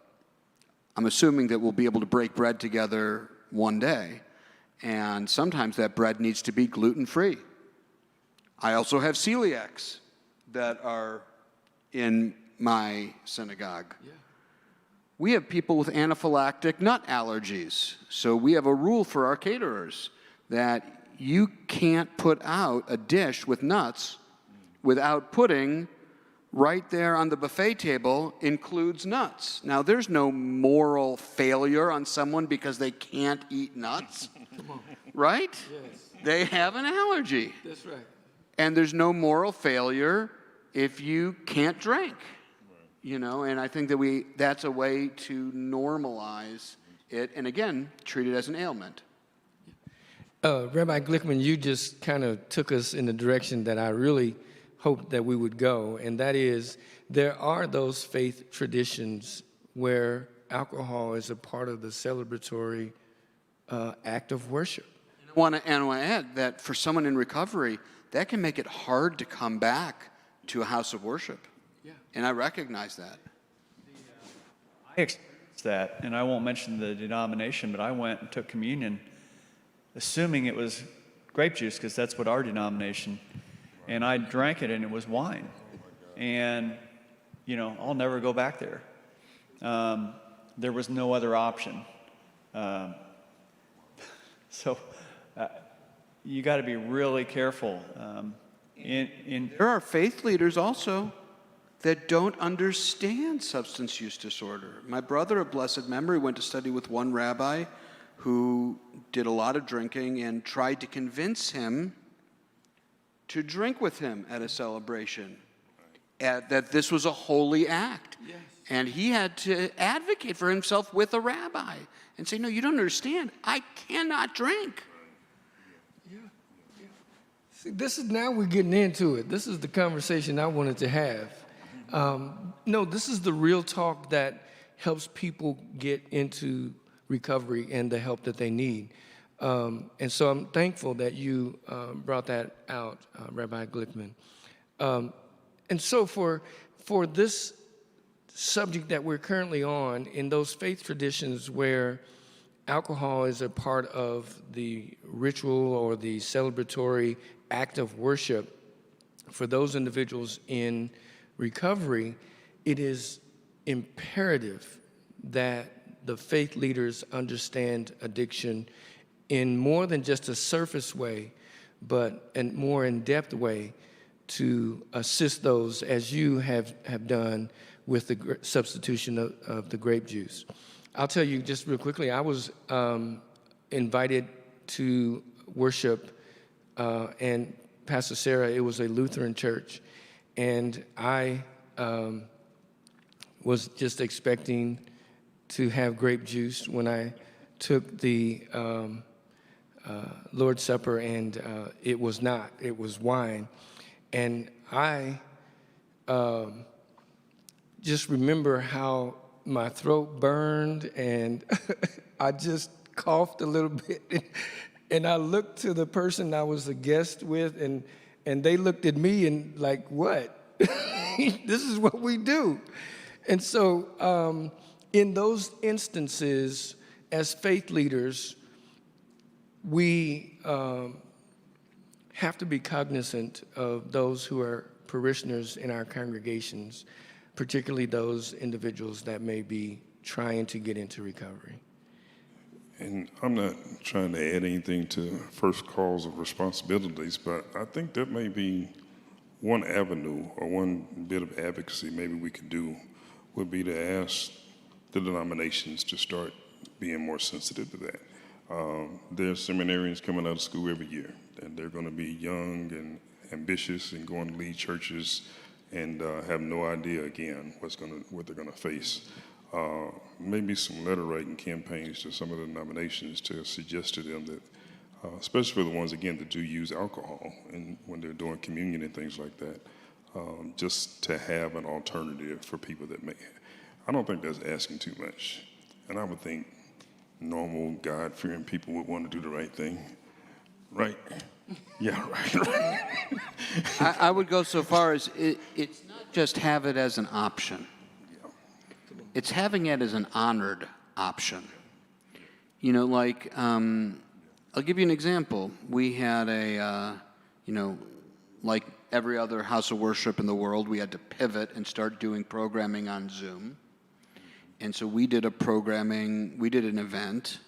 I'm assuming that we'll be able to break bread together one day, and sometimes that bread needs to be gluten-free. I also have celiacs that are in my synagogue. Yeah. We have people with anaphylactic nut allergies, so we have a rule for our caterers that you can't put out a dish with nuts without putting right there on the buffet table includes nuts. Now, there's no moral failure on someone because they can't eat nuts, right? Yes. They have an allergy. That's right. And there's no moral failure if you can't drink, you know, and I think that that's a way to normalize it, and again, treat it as an ailment. Rabbi Glickman, you just kind of took us in the direction that I really hoped that we would go, and that is there are those faith traditions where alcohol is a part of the celebratory act of worship. I want to add that for someone in recovery, that can make it hard to come back to a house of worship. Yeah. And I recognize that. I experienced that, and I won't mention the denomination, but I went and took communion assuming it was grape juice, because that's what our denomination, and I drank it and it was wine. And, you know, I'll never go back there. There was no other option. So you got to be really careful. There are faith leaders also that don't understand substance use disorder. My brother of blessed memory went to study with one rabbi who did a lot of drinking and tried to convince him to drink with him at a celebration, that this was a holy act. Yes. And he had to advocate for himself with a rabbi and say, no, you don't understand. I cannot drink. Yeah. Yeah. See, this is now we're getting into it. This is the conversation I wanted to have. No, this is the real talk that helps people get into recovery and the help that they need. And so I'm thankful that you brought that out, Rabbi Glickman. And so for this subject that we're currently on, in those faith traditions where alcohol is a part of the ritual or the celebratory act of worship, for those individuals in recovery, it is imperative that the faith leaders understand addiction in more than just a surface way, but a more in-depth way to assist those, as you have done with the substitution of the grape juice. I'll tell you just real quickly, I was invited to worship, and Pastor Sarah, it was a Lutheran church, and I was just expecting to have grape juice when I took the Lord's Supper, and it was not. It was wine. And I just remember how my throat burned, and I just coughed a little bit. And I looked to the person I was a guest with, and they looked at me and like, what? This is what we do. And so in those instances, as faith leaders, we have to be cognizant of those who are parishioners in our congregations, particularly those individuals that may be trying to get into recovery. And I'm not trying to add anything to first calls of responsibilities, but I think that may be one avenue or one bit of advocacy maybe we could do would be to ask the denominations to start being more sensitive to that. There's seminarians coming out of school every year, and they're going to be young and ambitious and going to lead churches and have no idea, again, what they're going to face. Maybe some letter writing campaigns to some of the denominations to suggest to them that, especially for the ones, again, that do use alcohol and when they're doing communion and things like that, just to have an alternative for people that may. I don't think that's asking too much. And I would think normal, God-fearing people would want to do the right thing. Right? Yeah, right. I would go so far as it's not just have it as an option. It's having it as an honored option. You know, like, I'll give you an example. We had like every other house of worship in the world, we had to pivot and start doing programming on Zoom. And so we did an event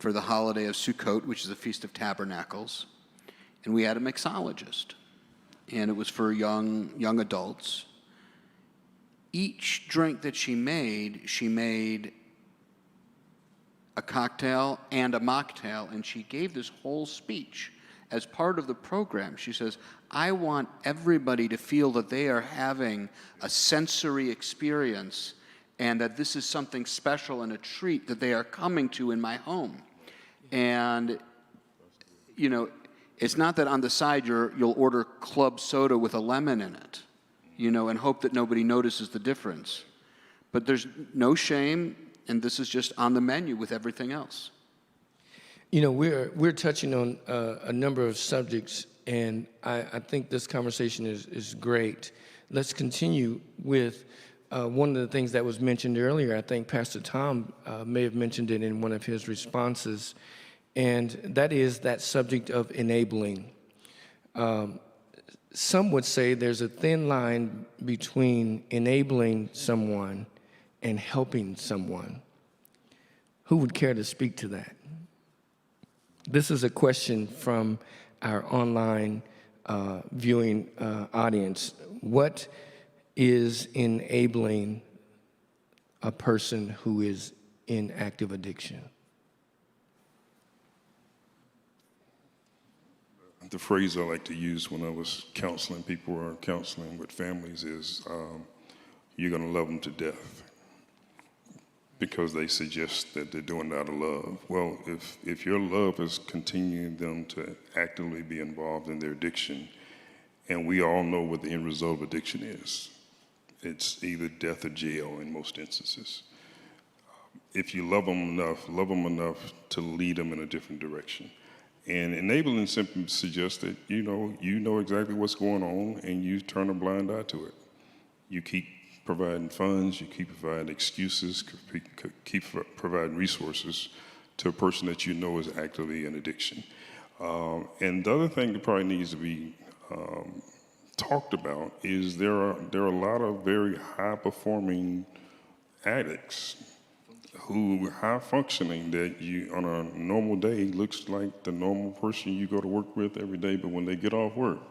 for the holiday of Sukkot, which is the Feast of Tabernacles. And we had a mixologist. And it was for young adults. Each drink that she made a cocktail and a mocktail, and she gave this whole speech as part of the program. She says, I want everybody to feel that they are having a sensory experience and that this is something special and a treat that they are coming to in my home. And, you know, it's not that on the side you'll order club soda with a lemon in it, you know, and hope that nobody notices the difference. But there's no shame, and this is just on the menu with everything else. You know, we're touching on a number of subjects, and I think this conversation is great. Let's continue with one of the things that was mentioned earlier. I think Pastor Tom may have mentioned it in one of his responses, and that is that subject of enabling. Some would say there's a thin line between enabling someone and helping someone. Who would care to speak to that? This is a question from our online viewing audience. What is enabling a person who is in active addiction? The phrase I like to use when I was counseling people or counseling with families is, you're going to love them to death, because they suggest that they're doing it out of love. Well, if your love is continuing them to actively be involved in their addiction, and we all know what the end result of addiction is, it's either death or jail in most instances. If you love them enough to lead them in a different direction. And enabling simply suggests that you know exactly what's going on, and you turn a blind eye to it. You keep providing funds, you keep providing excuses, keep providing resources to a person that you know is actively in addiction. And the other thing that probably needs to be talked about is there are a lot of very high-performing addicts who high functioning that you on a normal day looks like the normal person you go to work with every day, but when they get off work,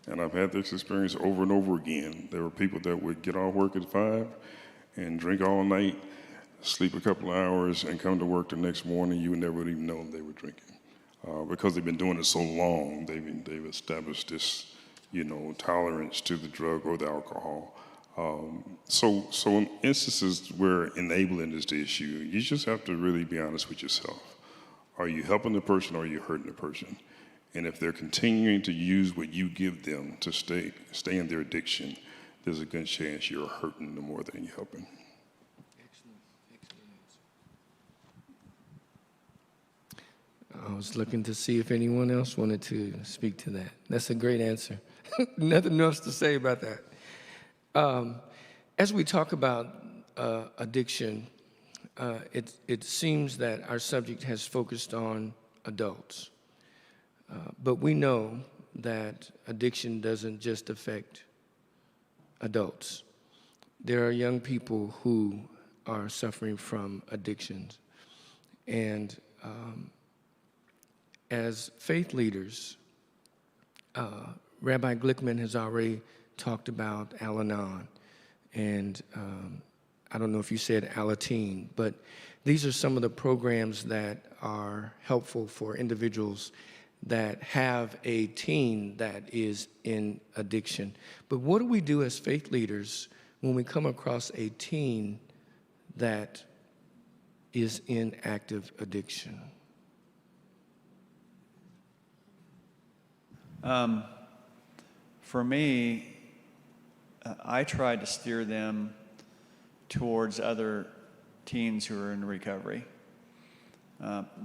and I've had this experience over and over again, there were people that would get off work at 5 and drink all night, sleep a couple of hours, and come to work the next morning. You would never even know they were drinking. Because they've been doing it so long, they've established this, tolerance to the drug or the alcohol. So in instances where enabling is the issue, you just have to really be honest with yourself. Are you helping the person or are you hurting the person? And if they're continuing to use what you give them to stay in their addiction, there's a good chance you're hurting them more than you're helping. I was looking to see if anyone else wanted to speak to that. That's a great answer. Nothing else to say about that. As we talk about addiction, it seems that our subject has focused on adults. But we know that addiction doesn't just affect adults. There are young people who are suffering from addictions. And as faith leaders, Rabbi Glickman has already talked about Al-Anon, and I don't know if you said Alateen, but these are some of the programs that are helpful for individuals that have a teen that is in addiction. But what do we do as faith leaders when we come across a teen that is in active addiction? For me, I tried to steer them towards other teens who are in recovery.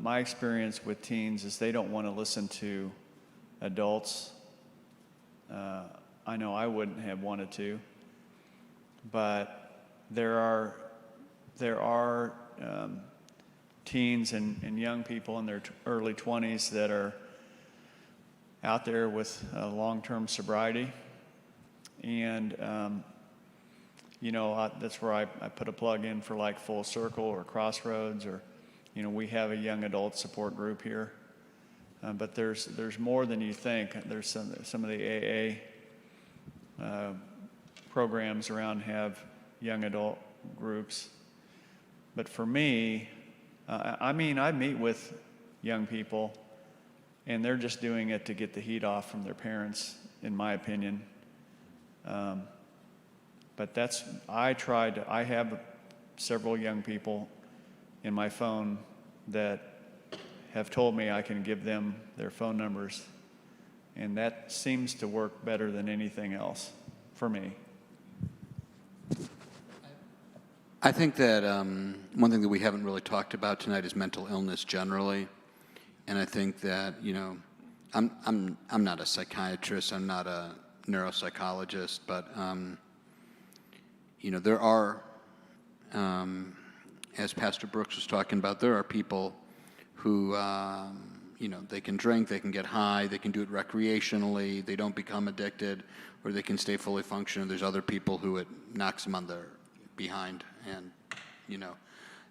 My experience with teens is they don't want to listen to adults. I know I wouldn't have wanted to, but there are teens and young people in their early 20s that are out there with long-term sobriety, and that's where I put a plug in for like Full Circle or Crossroads, or we have a young adult support group here, but there's more than you think. There's some of the AA programs around have young adult groups, but for me, I meet with young people, and they're just doing it to get the heat off from their parents, in my opinion. But I have several young people in my phone that have told me I can give them their phone numbers, and that seems to work better than anything else for me. I think that one thing that we haven't really talked about tonight is mental illness generally. And I think that, I'm not a psychiatrist, I'm not a neuropsychologist, but, there are, as Pastor Brooks was talking about, there are people who, they can drink, they can get high, they can do it recreationally, they don't become addicted, or they can stay fully functional. There's other people who it knocks them on their behind, and,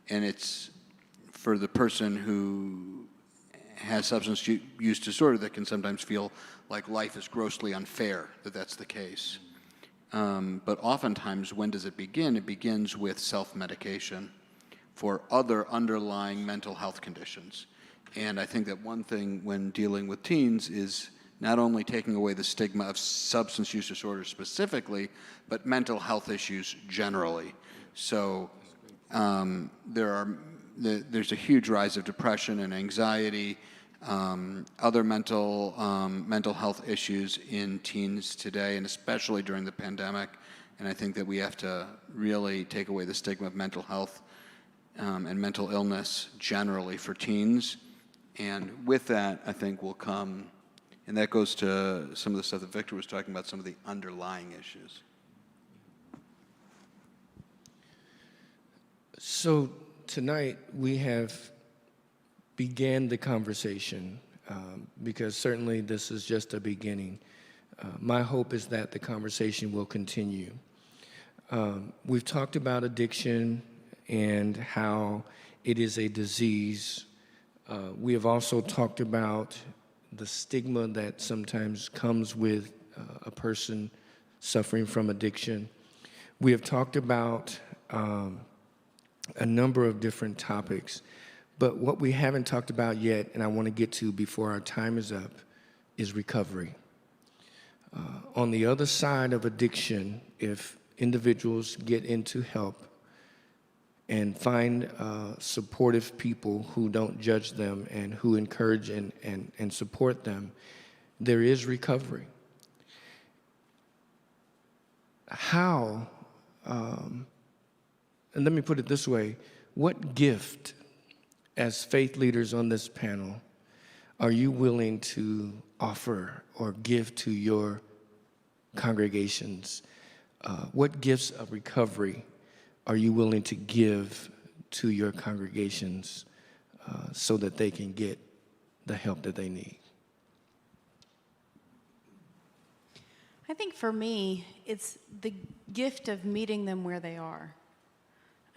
and it's for the person who has substance use disorder that can sometimes feel like life is grossly unfair, that's the case. But oftentimes, when does it begin? It begins with self-medication for other underlying mental health conditions. And I think that one thing when dealing with teens is not only taking away the stigma of substance use disorder specifically, but mental health issues generally. So there's a huge rise of depression and anxiety, other mental health issues in teens today, and especially during the pandemic. And I think that we have to really take away the stigma of mental health and mental illness generally for teens. And with that, I think will come, and that goes to some of the stuff that Victor was talking about, some of the underlying issues. So tonight we have began the conversation because certainly this is just a beginning. My hope is that the conversation will continue. We've talked about addiction and how it is a disease. We have also talked about the stigma that sometimes comes with a person suffering from addiction. We have talked about a number of different topics, but what we haven't talked about yet, and I want to get to before our time is up, is recovery. On the other side of addiction, if individuals get into help and find supportive people who don't judge them and who encourage and support them, there is recovery. How, and let me put it this way, what gift, as faith leaders on this panel, are you willing to offer or give to your congregations? What gifts of recovery are you willing to give to your congregations so that they can get the help that they need? I think for me, it's the gift of meeting them where they are.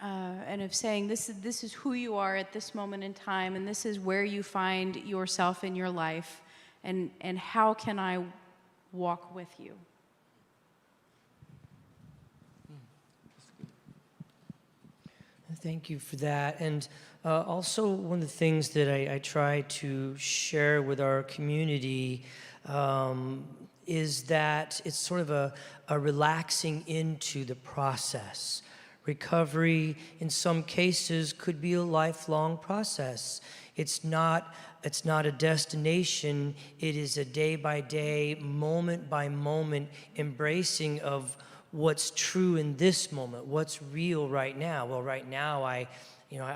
And of saying, this is who you are at this moment in time, and this is where you find yourself in your life, and how can I walk with you? Thank you for that. And also, one of the things that I try to share with our community is that it's sort of a relaxing into the process. Recovery, in some cases, could be a lifelong process. It's not a destination. It is a day-by-day, moment-by-moment embracing of what's true in this moment, what's real right now. Well, right now, I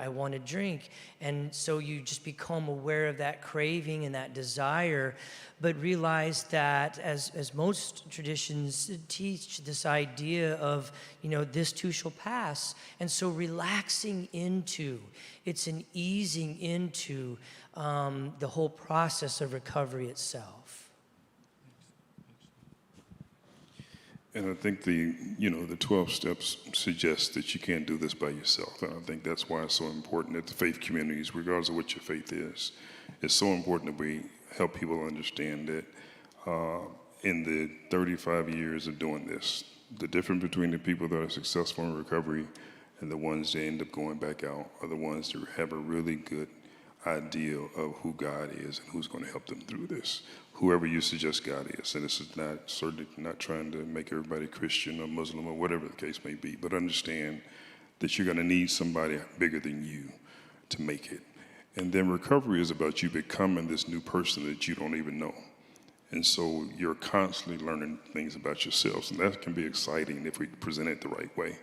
want to drink. And so you just become aware of that craving and that desire, but realize that as most traditions teach, this idea of, this too shall pass. And so relaxing into, it's an easing into the whole process of recovery itself. And I think the 12 steps suggest that you can't do this by yourself. And I think that's why it's so important that the faith communities, regardless of what your faith is, it's so important that we help people understand that in the 35 years of doing this, the difference between the people that are successful in recovery and the ones that end up going back out are the ones that have a really good idea of who God is and who's going to help them through this. Whoever you suggest God is, and this is certainly not trying to make everybody Christian or Muslim or whatever the case may be, but understand that you're going to need somebody bigger than you to make it. And then recovery is about you becoming this new person that you don't even know. And so you're constantly learning things about yourselves, and that can be exciting if we present it the right way.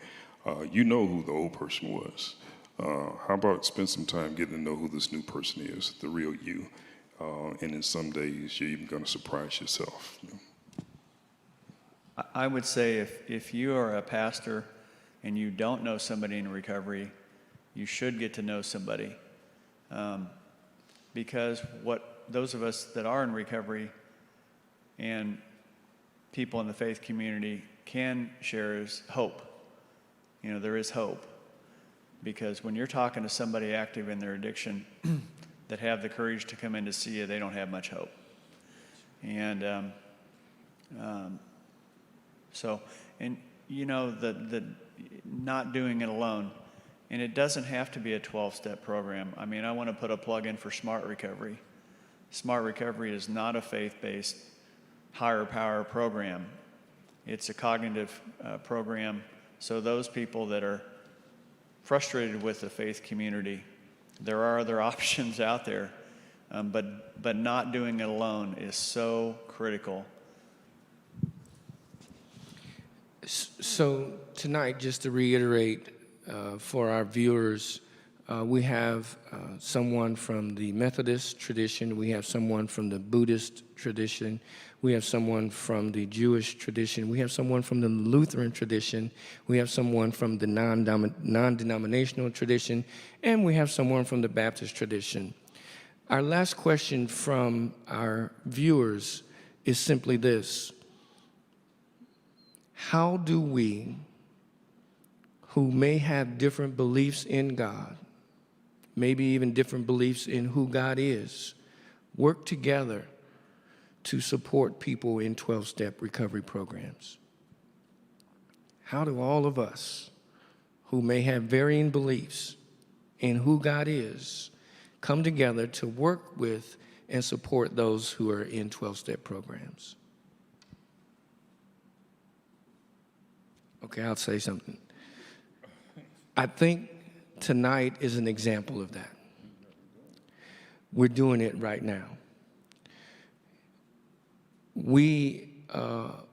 You know who the old person was. How about spend some time getting to know who this new person is, the real you. And in some days, you're even going to surprise yourself. I would say if you are a pastor and you don't know somebody in recovery, you should get to know somebody. Because what those of us that are in recovery and people in the faith community can share is hope. There is hope. Because when you're talking to somebody active in their addiction that have the courage to come in to see you, they don't have much hope. And the not doing it alone. And it doesn't have to be a 12-step program. I mean, I want to put a plug in for Smart Recovery. Smart Recovery is not a faith-based higher power program. It's a cognitive program. So those people that are frustrated with the faith community, there are other options out there, but not doing it alone is so critical. So tonight, just to reiterate for our viewers, we have someone from the Methodist tradition, we have someone from the Buddhist tradition, we have someone from the Jewish tradition, we have someone from the Lutheran tradition, we have someone from the non-denominational tradition, and we have someone from the Baptist tradition. Our last question from our viewers is simply this: how do we, who may have different beliefs in God, maybe even different beliefs in who God is, work together to support people in 12-step recovery programs? How do all of us who may have varying beliefs in who God is come together to work with and support those who are in 12-step programs? Okay, I'll say something. I think tonight is an example of that. We're doing it right now. We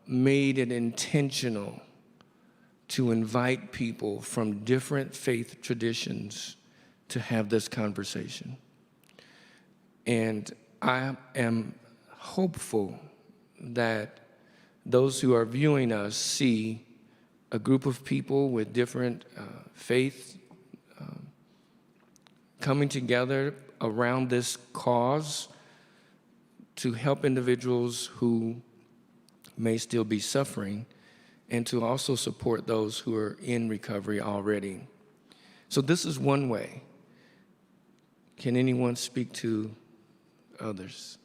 made it intentional to invite people from different faith traditions to have this conversation. And I am hopeful that those who are viewing us see a group of people with different faiths coming together around this cause to help individuals who may still be suffering and to also support those who are in recovery already. So this is one way. Can anyone speak to others?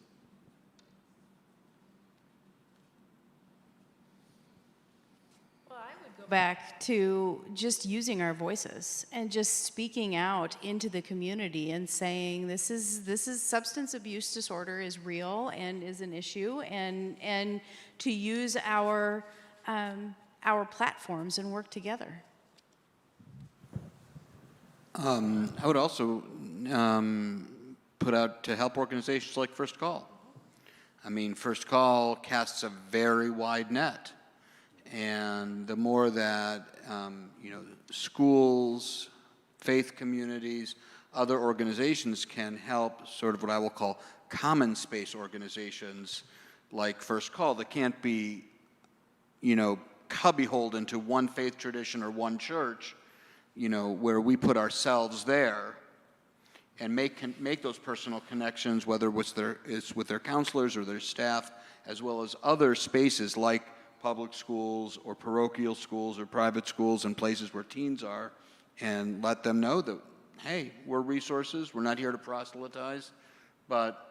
Well, I would go back to just using our voices and just speaking out into the community and saying this is substance abuse disorder is real and is an issue, and to use our platforms and work together. I would also put out to help organizations like First Call. I mean, First Call casts a very wide net. And the more that, schools, faith communities, other organizations can help sort of what I will call common space organizations like First Call that can't be, cubbyholed into one faith tradition or one church, where we put ourselves there and make those personal connections, whether it's with their counselors or their staff, as well as other spaces like public schools or parochial schools or private schools and places where teens are, and let them know that, hey, we're resources, we're not here to proselytize, but,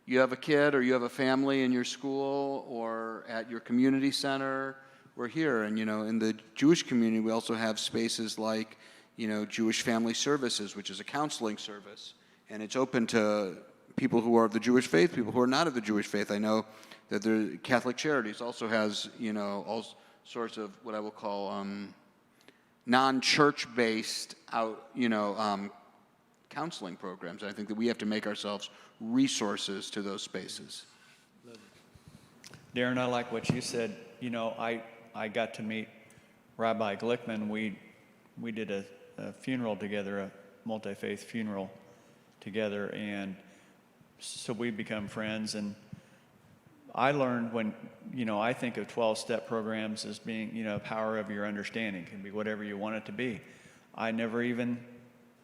you have a kid or you have a family in your school or at your community center, we're here. And, in the Jewish community, we also have spaces like, Jewish Family Services, which is a counseling service. And it's open to people who are of the Jewish faith, people who are not of the Jewish faith. I know that the Catholic Charities also has, all sorts of what I will call non-church-based counseling programs. I think that we have to make ourselves resources to those spaces. Darren, I like what you said. I got to meet Rabbi Glickman. We did a funeral together, a multi-faith funeral together, and so we become friends. And I learned when, I think of 12-step programs as being, power of your understanding. It can be whatever you want it to be. I never even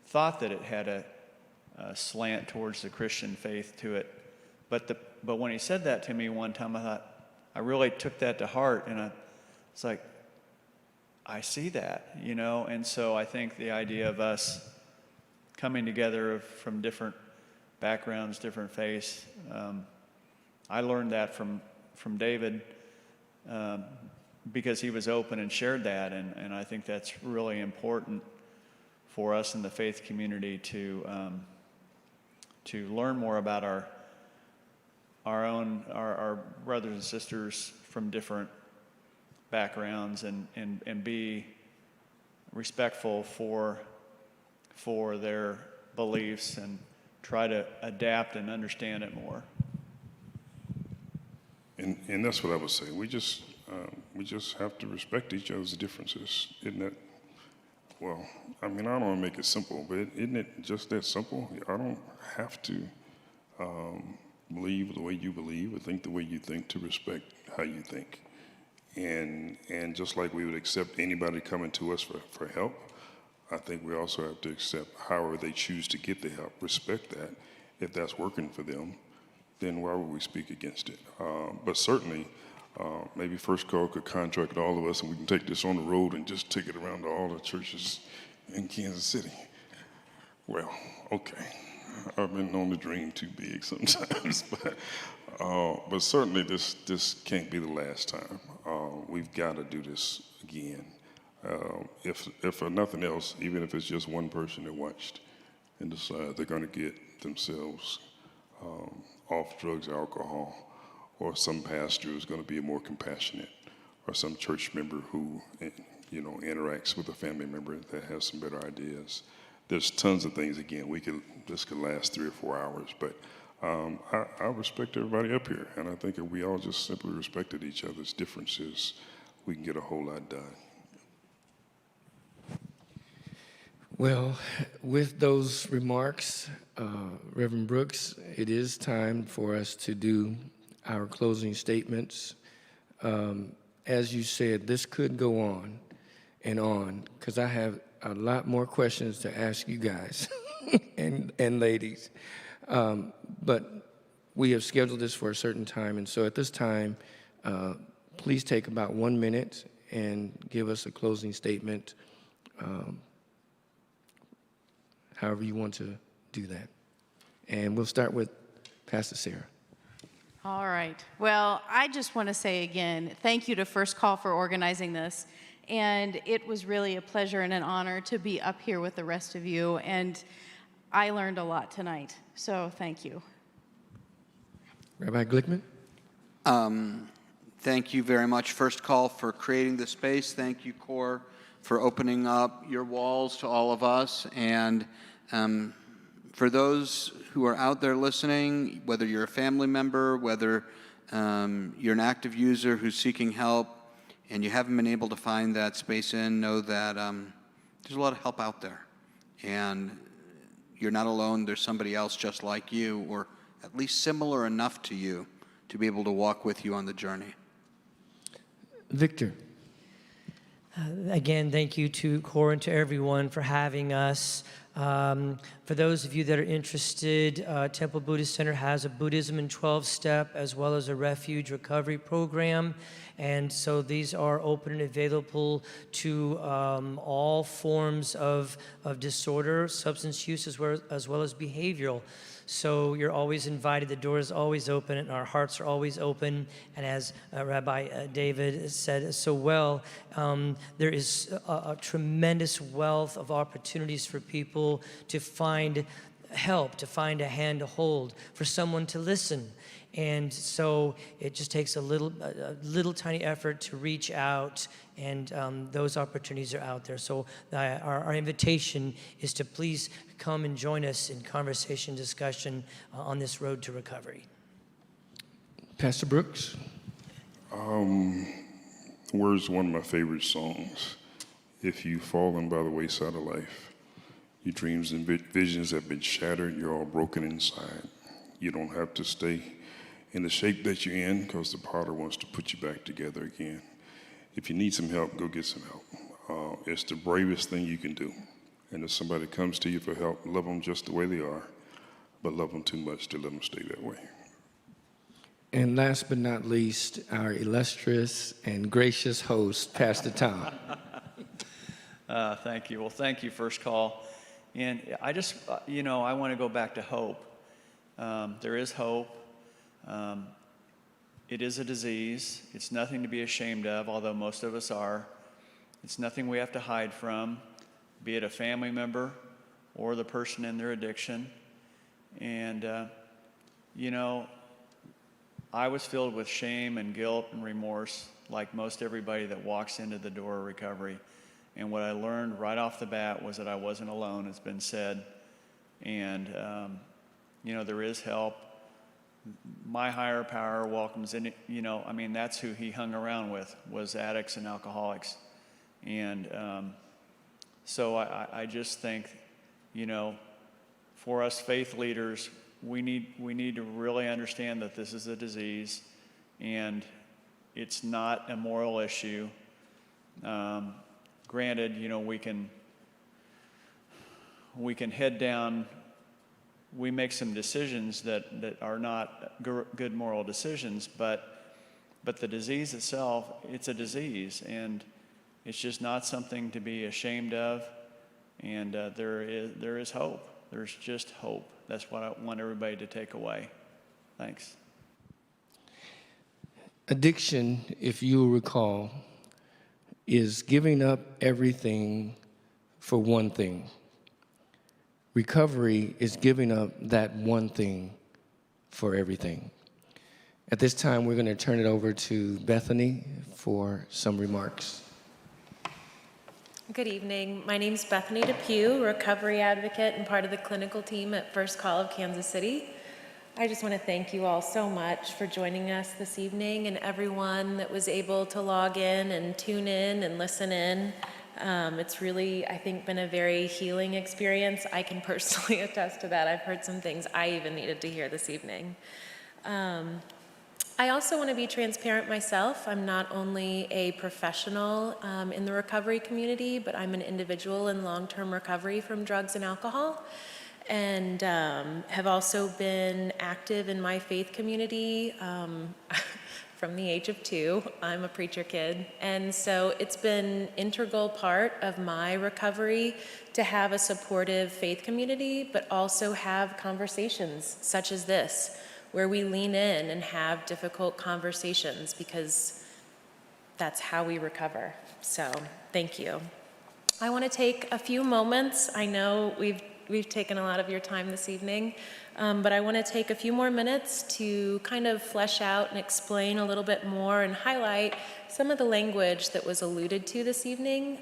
thought that it had a slant towards the Christian faith to it. But when he said that to me one time, I thought, I really took that to heart, and it's like, I see that, and so I think the idea of us coming together from different backgrounds, different faiths, I learned that from David because he was open and shared that, and I think that's really important for us in the faith community to learn more about our brothers and sisters from different backgrounds and be respectful for their beliefs and try to adapt and understand it more. And that's what I would say. We just have to respect each other's differences, isn't it? Well, I don't want to make it simple, but isn't it just that simple? I don't have to believe the way you believe or think the way you think to respect how you think. And just like we would accept anybody coming to us for help, I think we also have to accept however they choose to get the help, respect that. If that's working for them, then why would we speak against it? But certainly, maybe First Call could contract all of us and we can take this on the road and just take it around to all the churches in Kansas City. Well, okay. I've been known to dream too big sometimes, but certainly this can't be the last time. We've got to do this again. If for nothing else, even if it's just one person that watched and decide they're going to get themselves off drugs, alcohol, or some pastor is going to be more compassionate, or some church member who, interacts with a family member that has some better ideas. There's tons of things. Again, this could last 3 or 4 hours, but I respect everybody up here, and I think if we all just simply respected each other's differences, we can get a whole lot done. Well, with those remarks, Reverend Brooks, it is time for us to do our closing statements. As you said, this could go on and on, because I have a lot more questions to ask you guys and ladies. But we have scheduled this for a certain time, and so at this time, please take about 1 minute and give us a closing statement, however you want to do that. And we'll start with Pastor Sarah. All right. Well, I just want to say again, thank you to First Call for organizing this. And it was really a pleasure and an honor to be up here with the rest of you. And I learned a lot tonight. So thank you. Rabbi Glickman? Thank you very much, First Call, for creating the space. Thank you, CORE, for opening up your walls to all of us. And for those who are out there listening, whether you're a family member, whether you're an active user who's seeking help, and you haven't been able to find that space know that there's a lot of help out there. And you're not alone. There's somebody else just like you, or at least similar enough to you, to be able to walk with you on the journey. Victor? Again, thank you to CORE and to everyone for having us. For those of you that are interested, Temple Buddhist Center has a Buddhism in 12-step as well as a refuge recovery program. And so these are open and available to all forms of disorder, substance use, as well as behavioral. So you're always invited. The door is always open, and our hearts are always open. And as Rabbi David said so well, there is a tremendous wealth of opportunities for people to find help, to find a hand to hold, for someone to listen. And so it just takes a little tiny effort to reach out, and those opportunities are out there. So our invitation is to please come and join us in conversation, discussion on this road to recovery. Pastor Brooks? Words one of my favorite songs. If you've fallen by the wayside of life, your dreams and visions have been shattered, you're all broken inside. You don't have to stay in the shape that you're in, because the potter wants to put you back together again. If you need some help, go get some help. It's the bravest thing you can do. And if somebody comes to you for help, love them just the way they are, but love them too much to let them stay that way. And last but not least, our illustrious and gracious host, Pastor Tom. Thank you. Well, thank you, First Call. And I just, I want to go back to hope. There is hope. It is a disease. It's nothing to be ashamed of, although most of us are. It's nothing we have to hide from, be it a family member or the person in their addiction. And, I was filled with shame and guilt and remorse, like most everybody that walks into the door of recovery. And what I learned right off the bat was that I wasn't alone, it's been said. And, there is help. My higher power welcomes in, that's who he hung around with, was addicts and alcoholics. And so I just think, for us faith leaders, we need to really understand that this is a disease, and it's not a moral issue. Granted, we can head down. We make some decisions that are not good moral decisions, but the disease itself, it's a disease, and it's just not something to be ashamed of. And there is hope. There's just hope. That's what I want everybody to take away. Thanks. Addiction, if you'll recall, is giving up everything for one thing. Recovery is giving up that one thing for everything. At this time, we're going to turn it over to Bethany for some remarks. Good evening. My name is Bethany Depew, recovery advocate and part of the clinical team at First Call of Kansas City. I just want to thank you all so much for joining us this evening and everyone that was able to log in and tune in and listen in. It's really, I think, been a very healing experience. I can personally attest to that. I've heard some things I even needed to hear this evening. I also want to be transparent myself. I'm not only a professional in the recovery community, but I'm an individual in long-term recovery from drugs and alcohol, and have also been active in my faith community from the age of 2. I'm a preacher kid, and so it's been an integral part of my recovery to have a supportive faith community, but also have conversations such as this, where we lean in and have difficult conversations, because that's how we recover. So thank you. I want to take a few moments. I know we've taken a lot of your time this evening, but I want to take a few more minutes to kind of flesh out and explain a little bit more and highlight some of the language that was alluded to this evening.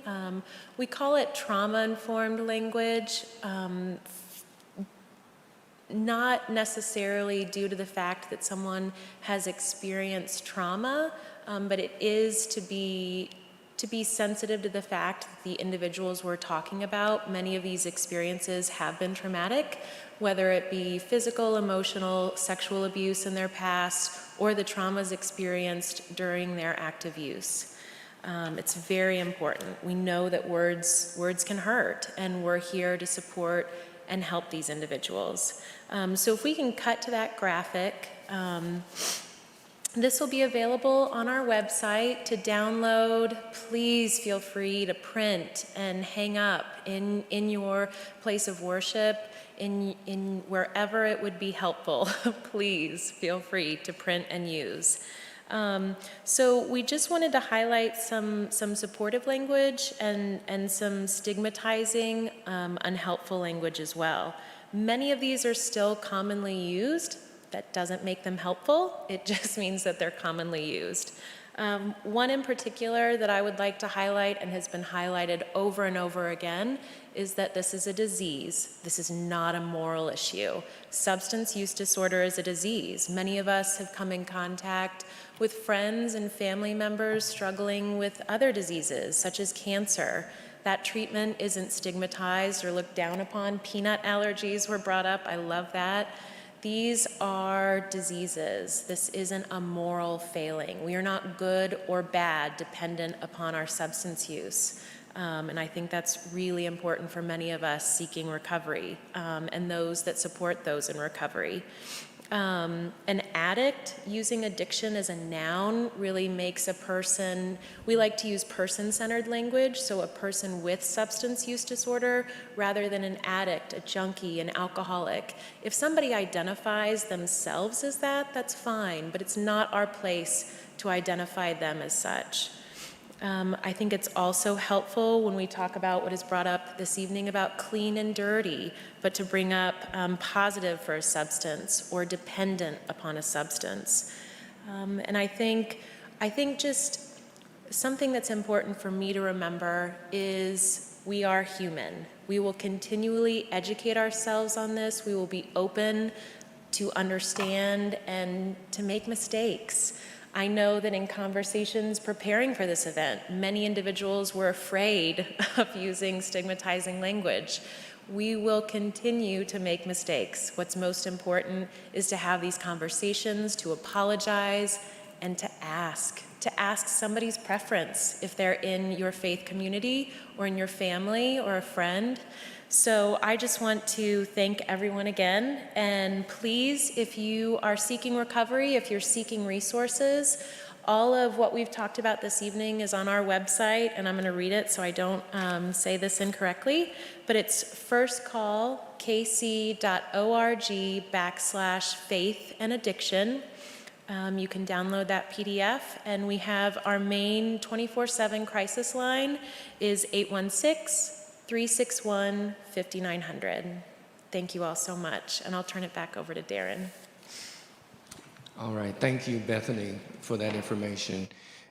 We call it trauma-informed language, not necessarily due to the fact that someone has experienced trauma, but it is to be sensitive to the fact that the individuals we're talking about, many of these experiences have been traumatic, whether it be physical, emotional, sexual abuse in their past, or the traumas experienced during their active use. It's very important. We know that words can hurt, and we're here to support and help these individuals. So if we can cut to that graphic, this will be available on our website to download. Please feel free to print and hang up in your place of worship, in wherever it would be helpful. Please feel free to print and use. So we just wanted to highlight some supportive language and some stigmatizing, unhelpful language as well. Many of these are still commonly used. That doesn't make them helpful. It just means that they're commonly used. One in particular that I would like to highlight, and has been highlighted over and over again, is that this is a disease. This is not a moral issue. Substance use disorder is a disease. Many of us have come in contact with friends and family members struggling with other diseases, such as cancer. That treatment isn't stigmatized or looked down upon. Peanut allergies were brought up. I love that. These are diseases. This isn't a moral failing. We are not good or bad dependent upon our substance use. And I think that's really important for many of us seeking recovery, and those that support those in recovery. An addict, using addiction as a noun really makes a person, we like to use person-centered language, so a person with substance use disorder rather than an addict, a junkie, an alcoholic. If somebody identifies themselves as that, that's fine, but it's not our place to identify them as such. I think it's also helpful when we talk about what is brought up this evening about clean and dirty, but to bring up positive for a substance or dependent upon a substance. And I think just something that's important for me to remember is we are human. We will continually educate ourselves on this. We will be open to understand and to make mistakes. I know that in conversations preparing for this event, many individuals were afraid of using stigmatizing language. We will continue to make mistakes. What's most important is to have these conversations, to apologize, and to ask somebody's preference if they're in your faith community or in your family or a friend. So I just want to thank everyone again, and please, if you are seeking recovery, if you're seeking resources, all of what we've talked about this evening is on our website, and I'm going to read it so I don't say this incorrectly, but it's firstcallkc.org/faith-and-addiction. You can download that PDF, and we have our main 24/7 crisis line is 816-361-5900. Thank you all so much, and I'll turn it back over to Darren. All right, thank you, Bethany, for that information.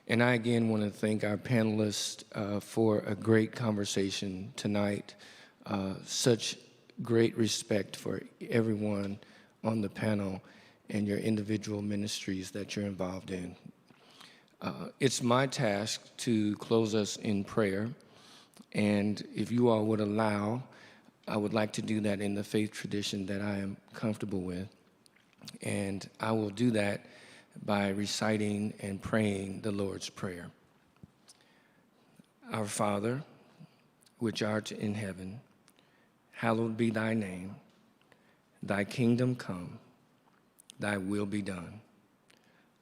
And I again want to thank our panelists for a great conversation tonight. Such great respect for everyone on the panel and your individual ministries that you're involved in. It's my task to close us in prayer, and if you all would allow, I would like to do that in the faith tradition that I am comfortable with. And I will do that by reciting and praying the Lord's Prayer. Our Father, which art in heaven, hallowed be thy name. Thy kingdom come, thy will be done,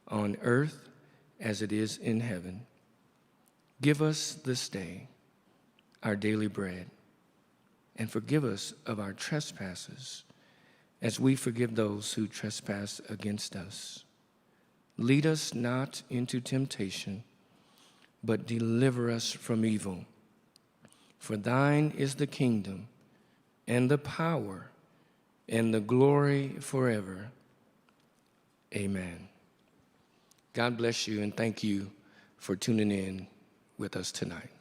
on earth as it is in heaven. Give us this day our daily bread, and forgive us of our trespasses, as we forgive those who trespass against us. Lead us not into temptation, but deliver us from evil. For thine is the kingdom, and the power, and the glory forever. Amen. God bless you, and thank you for tuning in with us tonight.